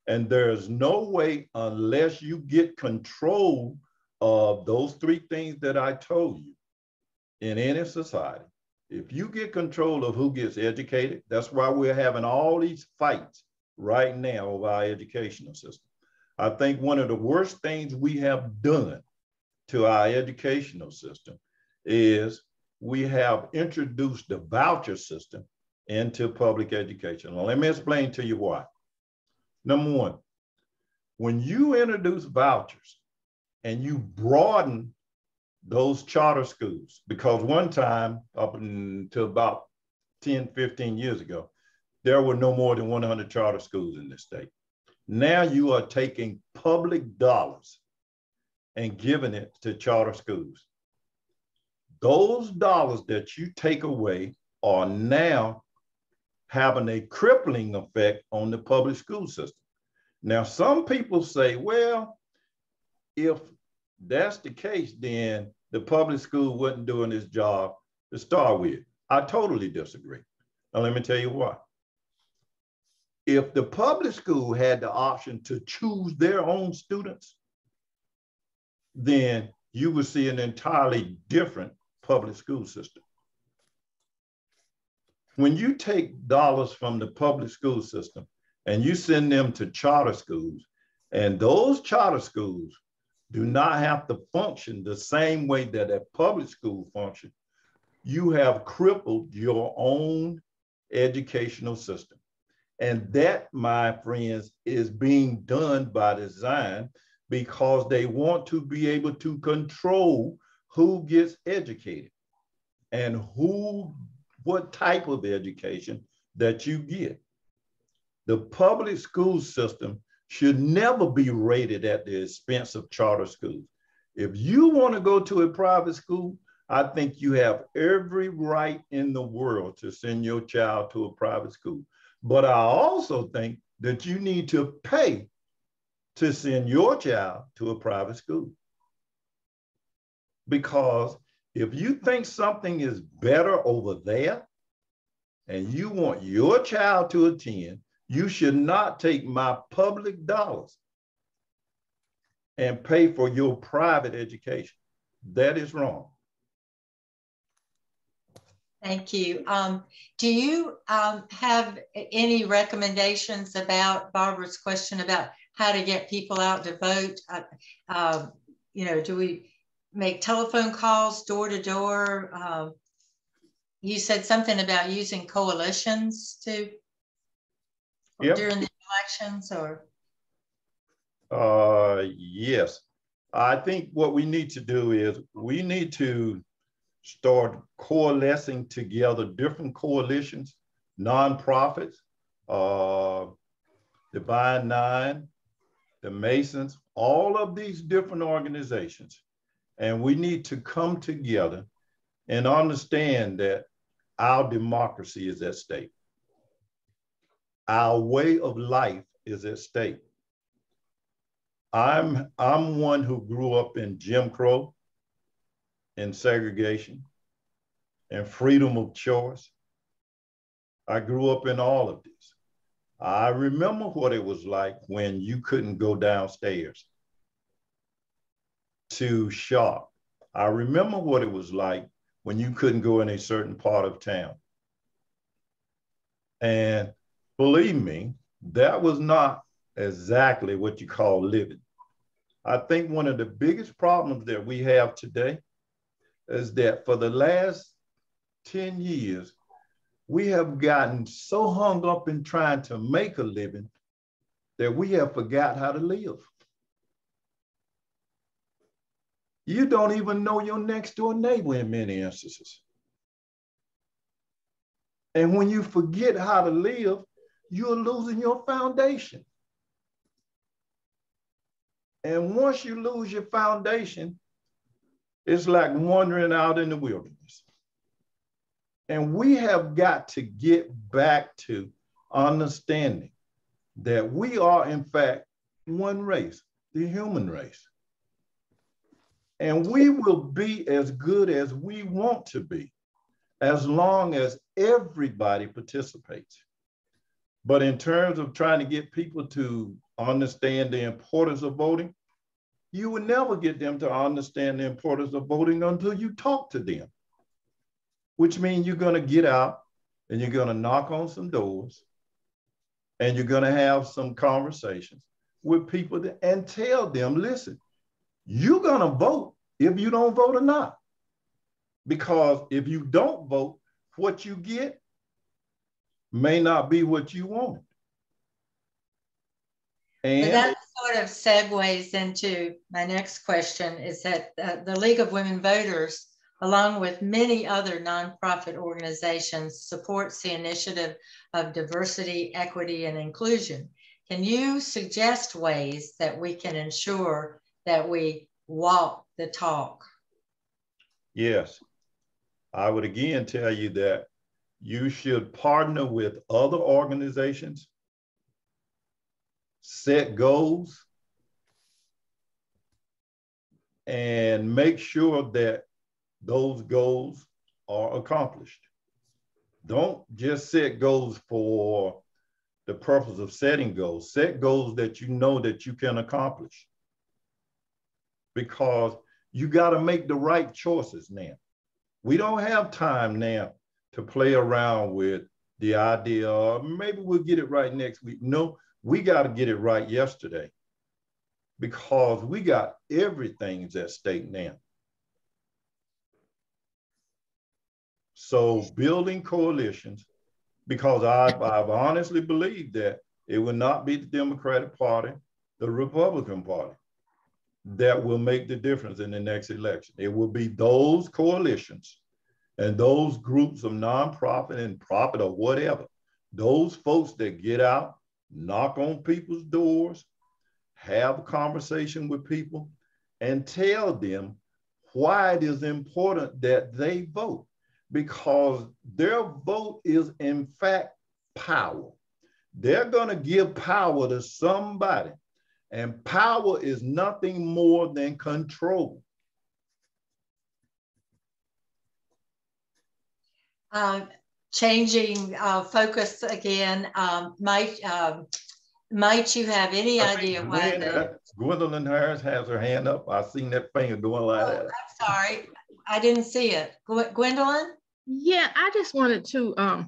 And there's no way, unless you get control of those 3 things that I told you in any society. If you get control of who gets educated, that's why we're having all these fights right now over our educational system. I think one of the worst things we have done to our educational system is we have introduced the voucher system into public education. Now, let me explain to you why. Number one, when you introduce vouchers and you broaden those charter schools, because one time up until about 10, 15 years ago, there were no more than 100 charter schools in this state. Now you are taking public dollars and giving it to charter schools. Those dollars that you take away are now having a crippling effect on the public school system. Now, some people say, well, if that's the case, then the public school wasn't doing its job to start with. I totally disagree. Now, let me tell you why. If the public school had the option to choose their own students, then you would see an entirely different public school system. When you take dollars from the public school system and you send them to charter schools, and those charter schools do not have to function the same way that a public school functions, you have crippled your own educational system. And that, my friends, is being done by design because they want to be able to control who gets educated and what type of education that you get. The public school system should never be rated at the expense of charter schools. If you want to go to a private school, I think you have every right in the world to send your child to a private school. But I also think that you need to pay to send your child to a private school. Because if you think something is better over there and you want your child to attend, you should not take my public dollars and pay for your private education. That is wrong. Thank you. Do you have any recommendations about Barbara's question about how to get people out to vote? You know, do we make telephone calls door to door? You said something about using coalitions to during the elections, or? Yes. I think what we need to do is we need to start coalescing together different coalitions, nonprofits, Divine Nine, the Masons, all of these different organizations. And we need to come together and understand that our democracy is at stake. Our way of life is at stake. I'm one who grew up in Jim Crow and segregation and freedom of choice. I grew up in all of this. I remember what it was like when you couldn't go downstairs to shop. I remember what it was like when you couldn't go in a certain part of town. And believe me, that was not exactly what you call living. I think one of the biggest problems that we have today is that for the last 10 years, we have gotten so hung up in trying to make a living that we have forgot how to live. You don't even know your next door neighbor in many instances. And when you forget how to live, you're losing your foundation. And once you lose your foundation, it's like wandering out in the wilderness. And we have got to get back to understanding that we are, in fact, one race, the human race. And we will be as good as we want to be, as long as everybody participates. But in terms of trying to get people to understand the importance of voting, you will never get them to understand the importance of voting until you talk to them, which means you're going to get out and you're going to knock on some doors and you're going to have some conversations with people and tell them, listen, you're going to vote if you don't vote or not. Because if you don't vote, what you get may not be what you wanted. And but that sort of segues into my next question, is that the League of Women Voters, along with many other nonprofit organizations, supports the initiative of diversity, equity, and inclusion. Can you suggest ways that we can ensure that we walk the talk? Yes, I would again tell you that you should partner with other organizations, set goals, and make sure that those goals are accomplished. Don't just set goals for the purpose of setting goals. Set goals that you know that you can accomplish, because you got to make the right choices now. We don't have time now to play around with the idea of maybe we'll get it right next week. No, we got to get it right yesterday, because we got everything's at stake now. So building coalitions, because I've honestly believed that it will not be the Democratic Party, the Republican Party that will make the difference in the next election. It will be those coalitions and those groups of nonprofit and profit or whatever, those folks that get out, knock on people's doors, have a conversation with people, and tell them why it is important that they vote, because their vote is in fact power. They're going to give power to somebody, and power is nothing more than control. Changing focus again, might you have any idea why Gwendolyn Harris has her hand up. I seen that finger going like that. I'm sorry, I didn't see it. Gwendolyn? Yeah, I just wanted to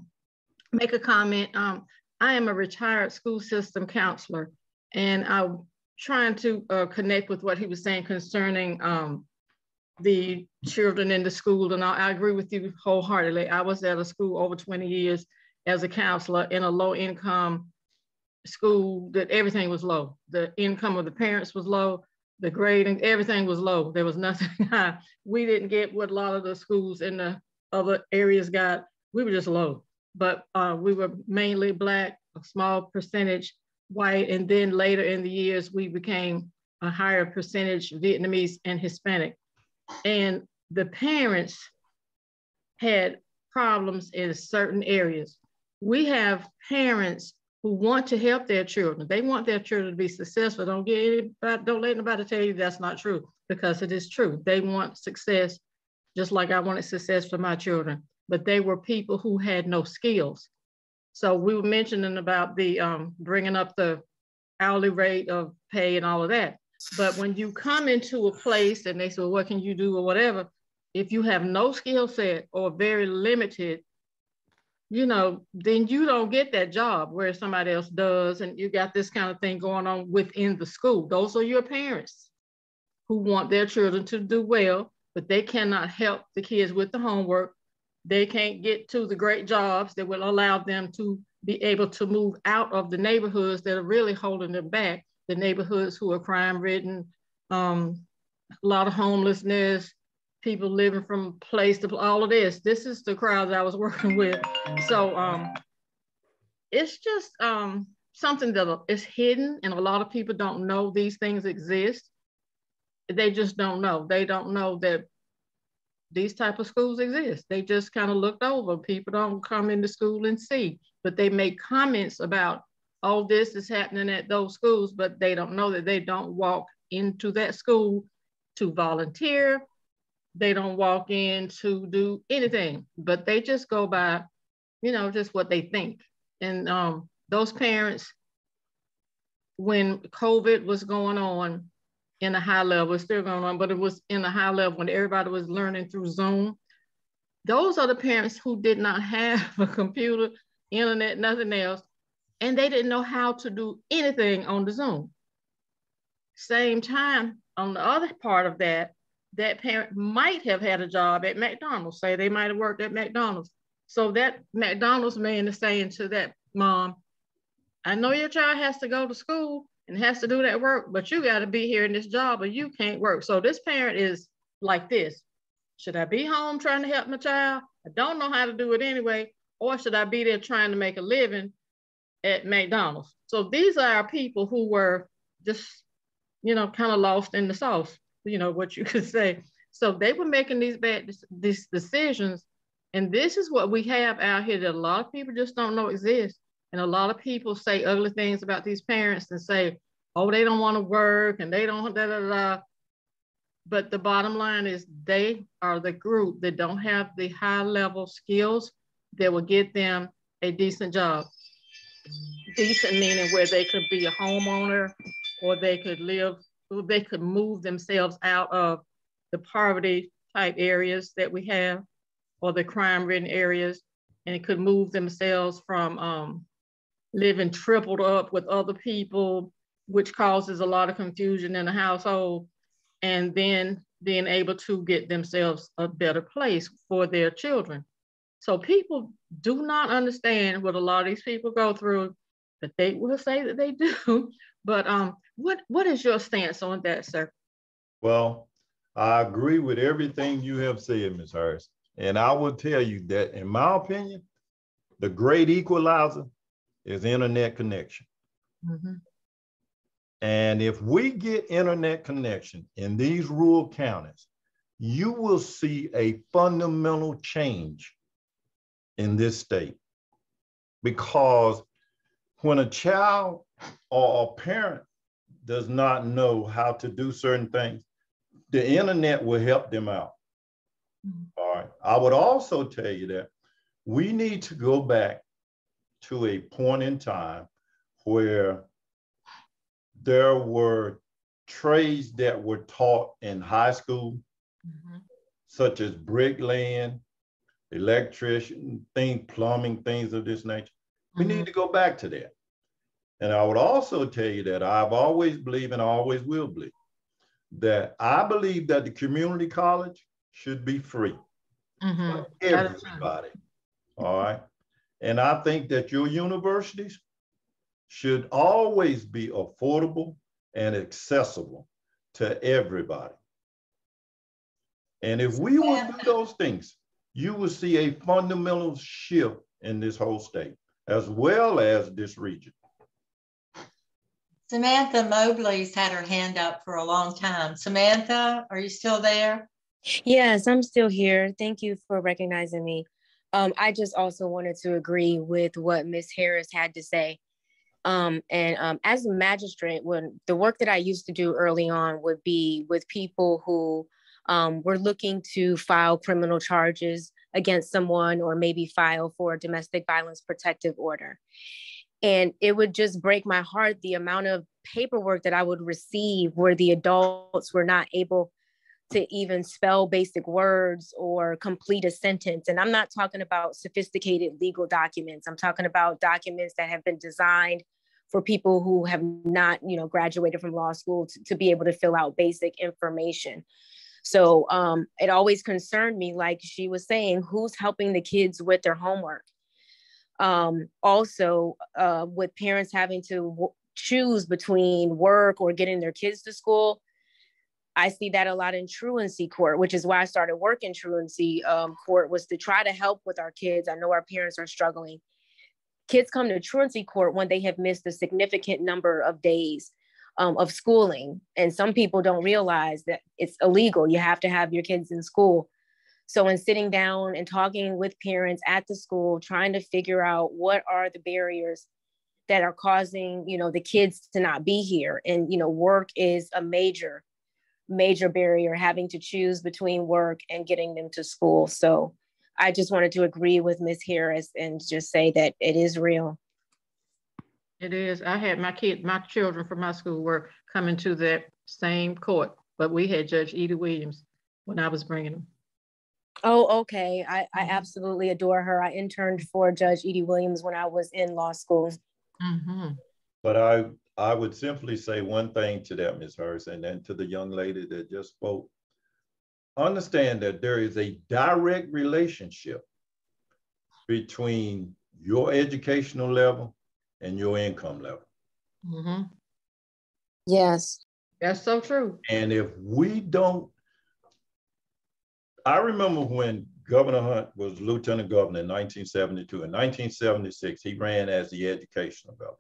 make a comment. I am a retired school system counselor, and I'm trying to connect with what he was saying concerning the children in the school. And I agree with you wholeheartedly. I was at a school over 20 years as a counselor in a low income school that everything was low. The income of the parents was low, the grading, everything was low. There was nothing high. We didn't get what a lot of the schools in the other areas got. We were just low, but we were mainly Black, a small percentage white, and then later in the years, we became a higher percentage Vietnamese and Hispanic. And the parents had problems in certain areas. We have parents who want to help their children. They want their children to be successful. Don't let anybody tell you that's not true, because it is true. They want success just like I wanted success for my children, but they were people who had no skills. So we were mentioning about the bringing up the hourly rate of pay and all of that. But when you come into a place and they say, well, what can you do or whatever, if you have no skill set or very limited, you know, then you don't get that job where somebody else does. And you got this kind of thing going on within the school. Those are your parents who want their children to do well, but they cannot help the kids with the homework. They can't get to the great jobs that will allow them to be able to move out of the neighborhoods that are really holding them back, the neighborhoods who are crime-ridden, a lot of homelessness, people living from place to all of this. This is the crowd that I was working with. So it's just something that is hidden, and a lot of people don't know these things exist. They just don't know. They don't know that these type of schools exist. They just kind of looked over. People don't come into school and see, but they make comments about, oh, this is happening at those schools, but they don't know that they don't walk into that school to volunteer. They don't walk in to do anything, but they just go by, you know, just what they think. And those parents, when COVID was going on in a high level, it's still going on, but it was in a high level when everybody was learning through Zoom. Those are the parents who did not have a computer, internet, nothing else, and they didn't know how to do anything on the Zoom. Same time, on the other part of that, that parent might have had a job at McDonald's. Say they might have worked at McDonald's. So that McDonald's man is saying to that mom, I know your child has to go to school and has to do that work, but you got to be here in this job or you can't work. So this parent is like this. Should I be home trying to help my child? I don't know how to do it anyway. Or should I be there trying to make a living at McDonald's? So these are our people who were just, you know, kind of lost in the sauce, you know, what you could say. So they were making these these decisions. And this is what we have out here that a lot of people just don't know exists. And a lot of people say ugly things about these parents and say, oh, they don't want to work and they don't da, da, da. But the bottom line is they are the group that don't have the high level skills that will get them a decent job. Decent meaning where they could be a homeowner or they could live, or they could move themselves out of the poverty type areas that we have or the crime ridden areas, and it could move themselves from living tripled up with other people, which causes a lot of confusion in the household, and then being able to get themselves a better place for their children. So people do not understand what a lot of these people go through, but they will say that they do. But what is your stance on that, sir? Well, I agree with everything you have said, Ms. Harris. And I will tell you that, in my opinion, the great equalizer is internet connection. Mm-hmm. And if we get internet connection in these rural counties, you will see a fundamental change in this state. Because when a child or a parent does not know how to do certain things, the internet will help them out. Mm-hmm. All right. I would also tell you that we need to go back to a point in time where there were trades that were taught in high school, mm-hmm. such as bricklaying, electrician, plumbing, things of this nature. Mm-hmm. We need to go back to that. And I would also tell you that I've always believed, and I always will believe, that I believe that the community college should be free mm-hmm. for everybody. All right. And I think that your universities should always be affordable and accessible to everybody. And if we would do those things, you will see a fundamental shift in this whole state, as well as this region. Samantha Mobley's had her hand up for a long time. Samantha, are you still there? Yes, I'm still here. Thank you for recognizing me. I just also wanted to agree with what Ms. Harris had to say. As a magistrate, when the work that I used to do early on would be with people who were looking to file criminal charges against someone or maybe file for a domestic violence protective order. And it would just break my heart, the amount of paperwork that I would receive where the adults were not able to even spell basic words or complete a sentence. And I'm not talking about sophisticated legal documents. I'm talking about documents that have been designed for people who have not, graduated from law school to be able to fill out basic information. So it always concerned me, like she was saying, who's helping the kids with their homework? Also, with parents having to choose between work or getting their kids to school, I see that a lot in truancy court, which is why I started working truancy court, was to try to help with our kids. I know our parents are struggling. Kids come to truancy court when they have missed a significant number of days of schooling. And some people don't realize that it's illegal. You have to have your kids in school. So in sitting down and talking with parents at the school, trying to figure out what are the barriers that are causing, the kids to not be here. And, work is a major barrier, having to choose between work and getting them to school. So I just wanted to agree with Ms. Harris and just say that it is real. It is. I had my children from my school were coming to that same court, but we had Judge Edie Williams when I was bringing them. Oh, okay. I absolutely adore her. I interned for Judge Edie Williams when I was in law school. Mm-hmm. But I would simply say one thing to that, Ms. Harris, and then to the young lady that just spoke. Understand that there is a direct relationship between your educational level and your income level. Mm-hmm. Yes. That's so true. And if we don't, I remember when Governor Hunt was lieutenant governor in 1972. In 1976, he ran as the educational governor.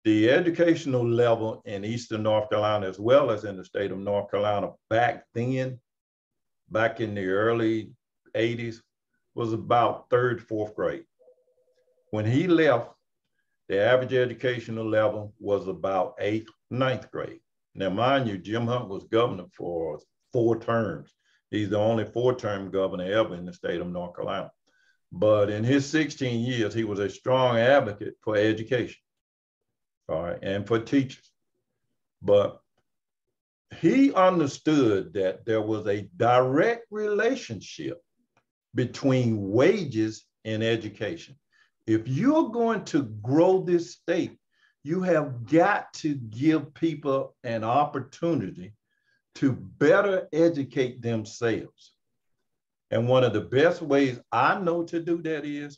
The educational level in Eastern North Carolina, as well as in the state of North Carolina back then, back in the early 80s, was about 3rd, 4th grade. When he left, the average educational level was about 8th, 9th grade. Now, mind you, Jim Hunt was governor for 4 terms. He's the only 4-term governor ever in the state of North Carolina. But in his 16 years, he was a strong advocate for education, all right, and for teachers. But he understood that there was a direct relationship between wages and education. If you're going to grow this state, you have got to give people an opportunity to better educate themselves. And one of the best ways I know to do that is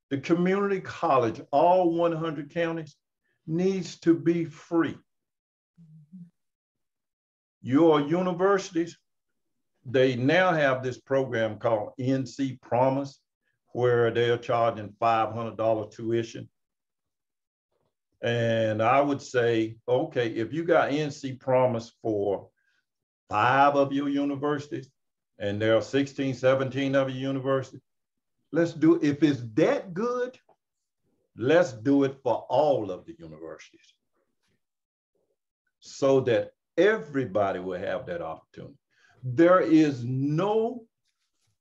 the community college, all 100 counties, needs to be free. Your universities, they now have this program called NC Promise, where they're charging $500 tuition. And I would say, okay, if you got NC Promise for 5 of your universities, and there are 16, 17 of your universities, let's do it. If it's that good, let's do it for all of the universities so that everybody will have that opportunity. There is no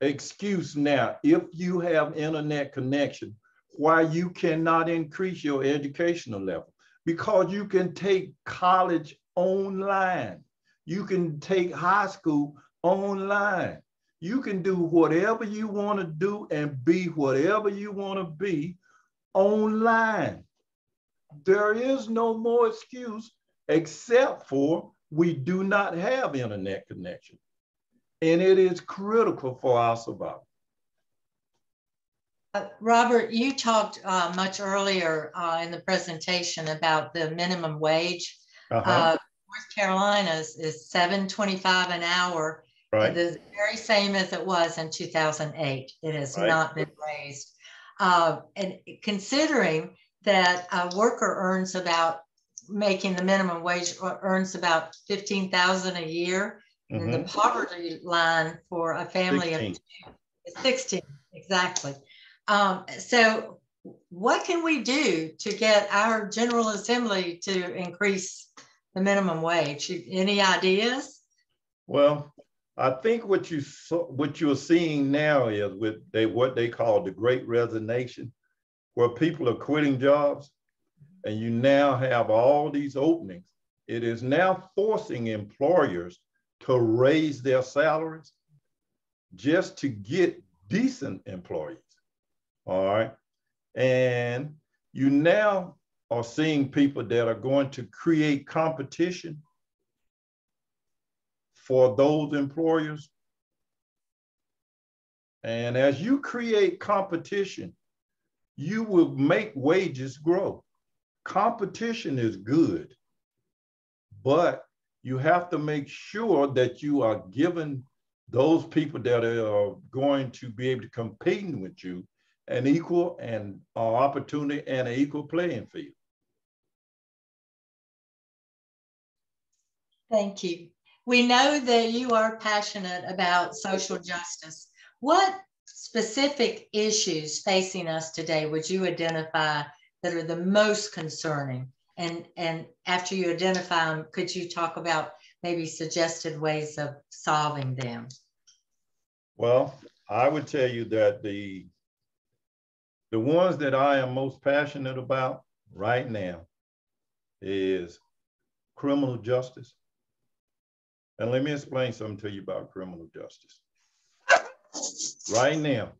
excuse now, if you have internet connection, why you cannot increase your educational level, because you can take college online. You can take high school online. You can do whatever you want to do and be whatever you want to be online. There is no more excuse except for we do not have internet connection. And it is critical for our survival. Robert, you talked much earlier in the presentation about the minimum wage. North Carolina's is $7.25 an hour. Right. The very same as it was in 2008. It has not been raised. And considering that a worker earns about, making the minimum wage earns about $15,000 a year, and the poverty line for a family 16. Is 16, exactly. So what can we do to get our General Assembly to increase the minimum wage? Any ideas? Well, I think what you're seeing now is what they call the Great Resignation, where people are quitting jobs, and you now have all these openings. It is now forcing employers to raise their salaries just to get decent employees. All right. And you now are seeing people that are going to create competition for those employers. And as you create competition, you will make wages grow. Competition is good, but you have to make sure that you are giving those people that are going to be able to compete with you an equal and opportunity and an equal playing field. Thank you. We know that you are passionate about social justice. What specific issues facing us today would you identify that are the most concerning? And after you identify them, could you talk about maybe suggested ways of solving them? Well, I would tell you that the ones that I am most passionate about right now is criminal justice. And let me explain something to you about criminal justice. Right now,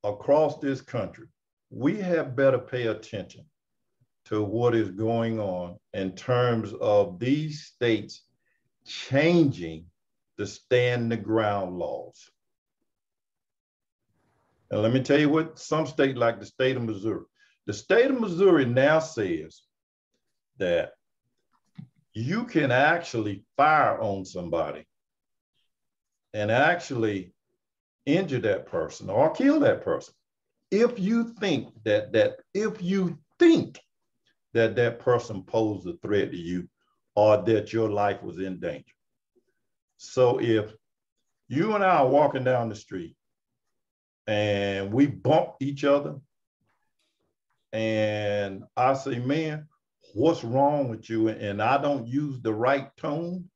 across this country, we have better pay attention to what is going on in terms of these states changing the stand the ground laws. And let me tell you what some state like the state of Missouri. The state of Missouri now says that you can actually fire on somebody and actually injure that person or kill that person if you think that that person posed a threat to you or that your life was in danger. So if you and I are walking down the street and we bump each other and I say, man, what's wrong with you? And I don't use the right tone.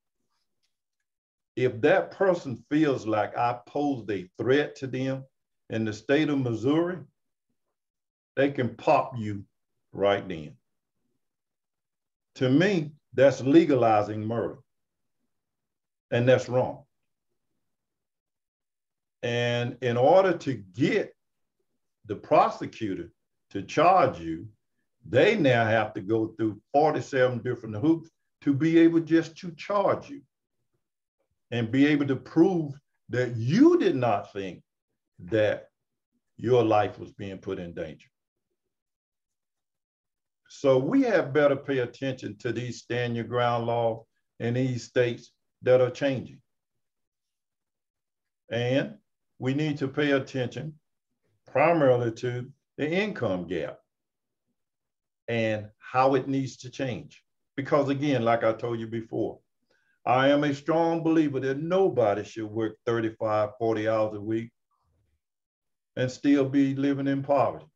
If that person feels like I posed a threat to them in the state of Missouri, they can pop you right then. To me, that's legalizing murder. And that's wrong. And in order to get the prosecutor to charge you, they now have to go through 47 different hoops to be able just to charge you and be able to prove that you did not think that your life was being put in danger. So we have better pay attention to these stand your ground laws in these states that are changing. And we need to pay attention primarily to the income gap and how it needs to change. Because again, like I told you before, I am a strong believer that nobody should work 35, 40 hours a week and still be living in poverty.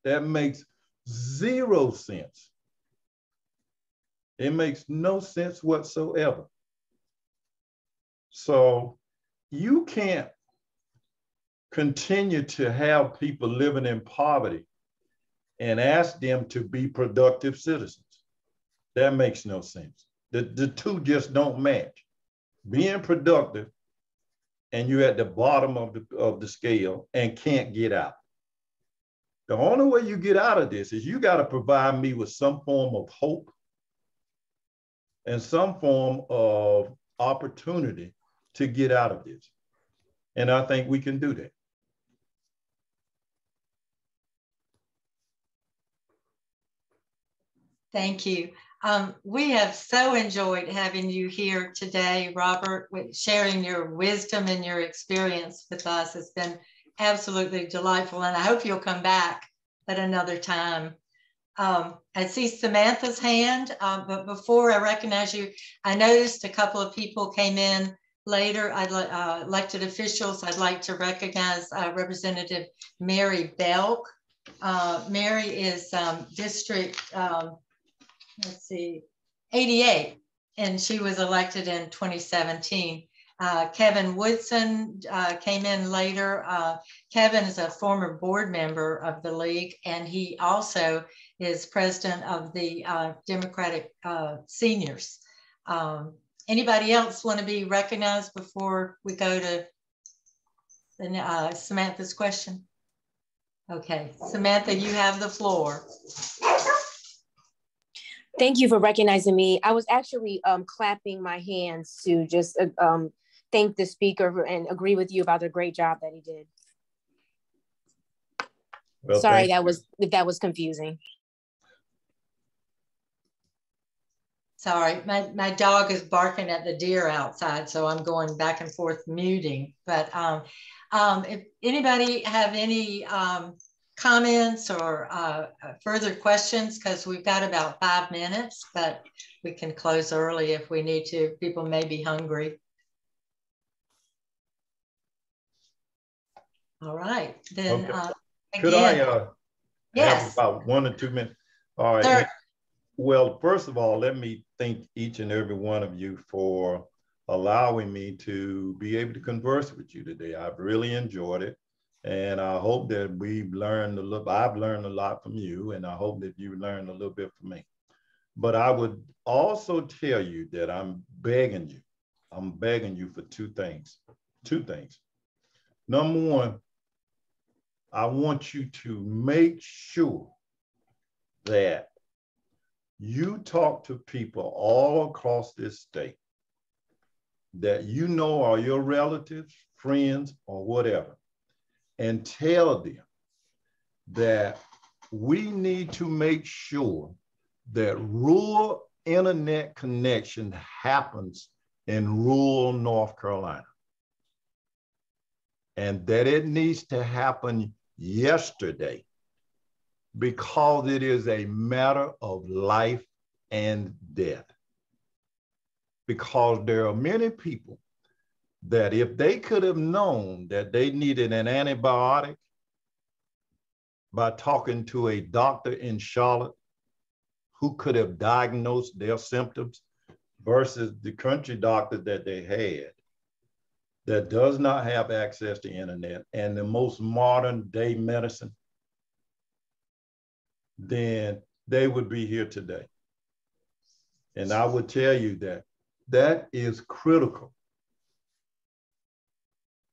That makes zero sense. It makes no sense whatsoever. So you can't continue to have people living in poverty and ask them to be productive citizens. That makes no sense. The two just don't match. Being productive and you're at the bottom of the scale and can't get out. The only way you get out of this is you got to provide me with some form of hope and some form of opportunity to get out of this. And I think we can do that. Thank you. We have so enjoyed having you here today, Robert, with sharing your wisdom and your experience with us. It's been absolutely delightful, and I hope you'll come back at another time. I see Samantha's hand, but before I recognize you, I noticed a couple of people came in later. Elected officials. I'd like to recognize Representative Mary Belk. Mary is District, let's see, 88, and she was elected in 2017. Kevin Woodson came in later. Kevin is a former board member of the league, and he also is president of the Democratic Seniors. Anybody else want to be recognized before we go to the, Samantha's question? Okay, Samantha, you have the floor. Thank you for recognizing me. I was actually clapping my hands to just thank the speaker and agree with you about the great job that he did. Well, sorry, that was confusing. Sorry, my dog is barking at the deer outside, so I'm going back and forth muting. But if anybody have any comments or further questions, because we've got about 5 minutes, but we can close early if we need to. People may be hungry. All right, then. Okay. Could I yes. have about 1 or 2 minutes? All right. Sure. Well, first of all, let me thank each and every one of you for allowing me to be able to converse with you today. I've really enjoyed it. And I hope that we've learned a little. I've learned a lot from you, and I hope that you learned a little bit from me. But I would also tell you that I'm begging you for two things. Number one, I want you to make sure that you talk to people all across this state that you know are your relatives, friends, or whatever, and tell them that we need to make sure that rural internet connection happens in rural North Carolina, and that it needs to happen yesterday because it is a matter of life and death. Because there are many people that if they could have known that they needed an antibiotic by talking to a doctor in Charlotte who could have diagnosed their symptoms versus the country doctor that they had that does not have access to internet and the most modern day medicine, then they would be here today. And I would tell you that that is critical.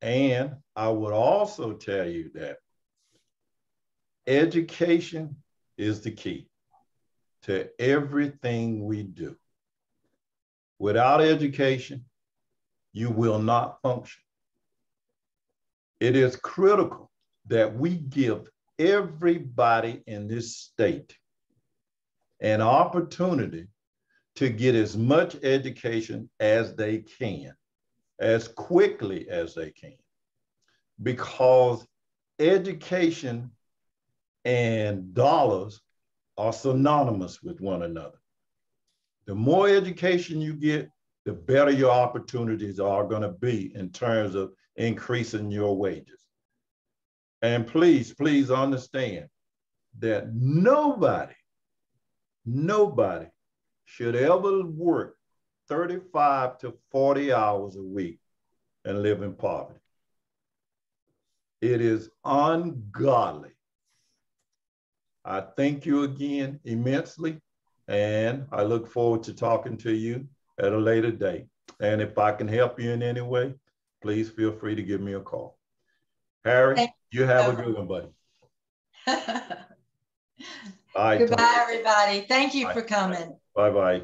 And I would also tell you that education is the key to everything we do. Without education, you will not function. It is critical that we give everybody in this state an opportunity to get as much education as they can, as quickly as they can, because education and dollars are synonymous with one another. The more education you get, the better your opportunities are going to be in terms of increasing your wages. And please, please understand that nobody should ever work 35 to 40 hours a week and live in poverty. It is ungodly. I thank you again immensely, and I look forward to talking to you at a later date. And if I can help you in any way, please feel free to give me a call. Harry, you have a good one, buddy. Bye. Goodbye, everybody. Thank you for coming. Bye-bye.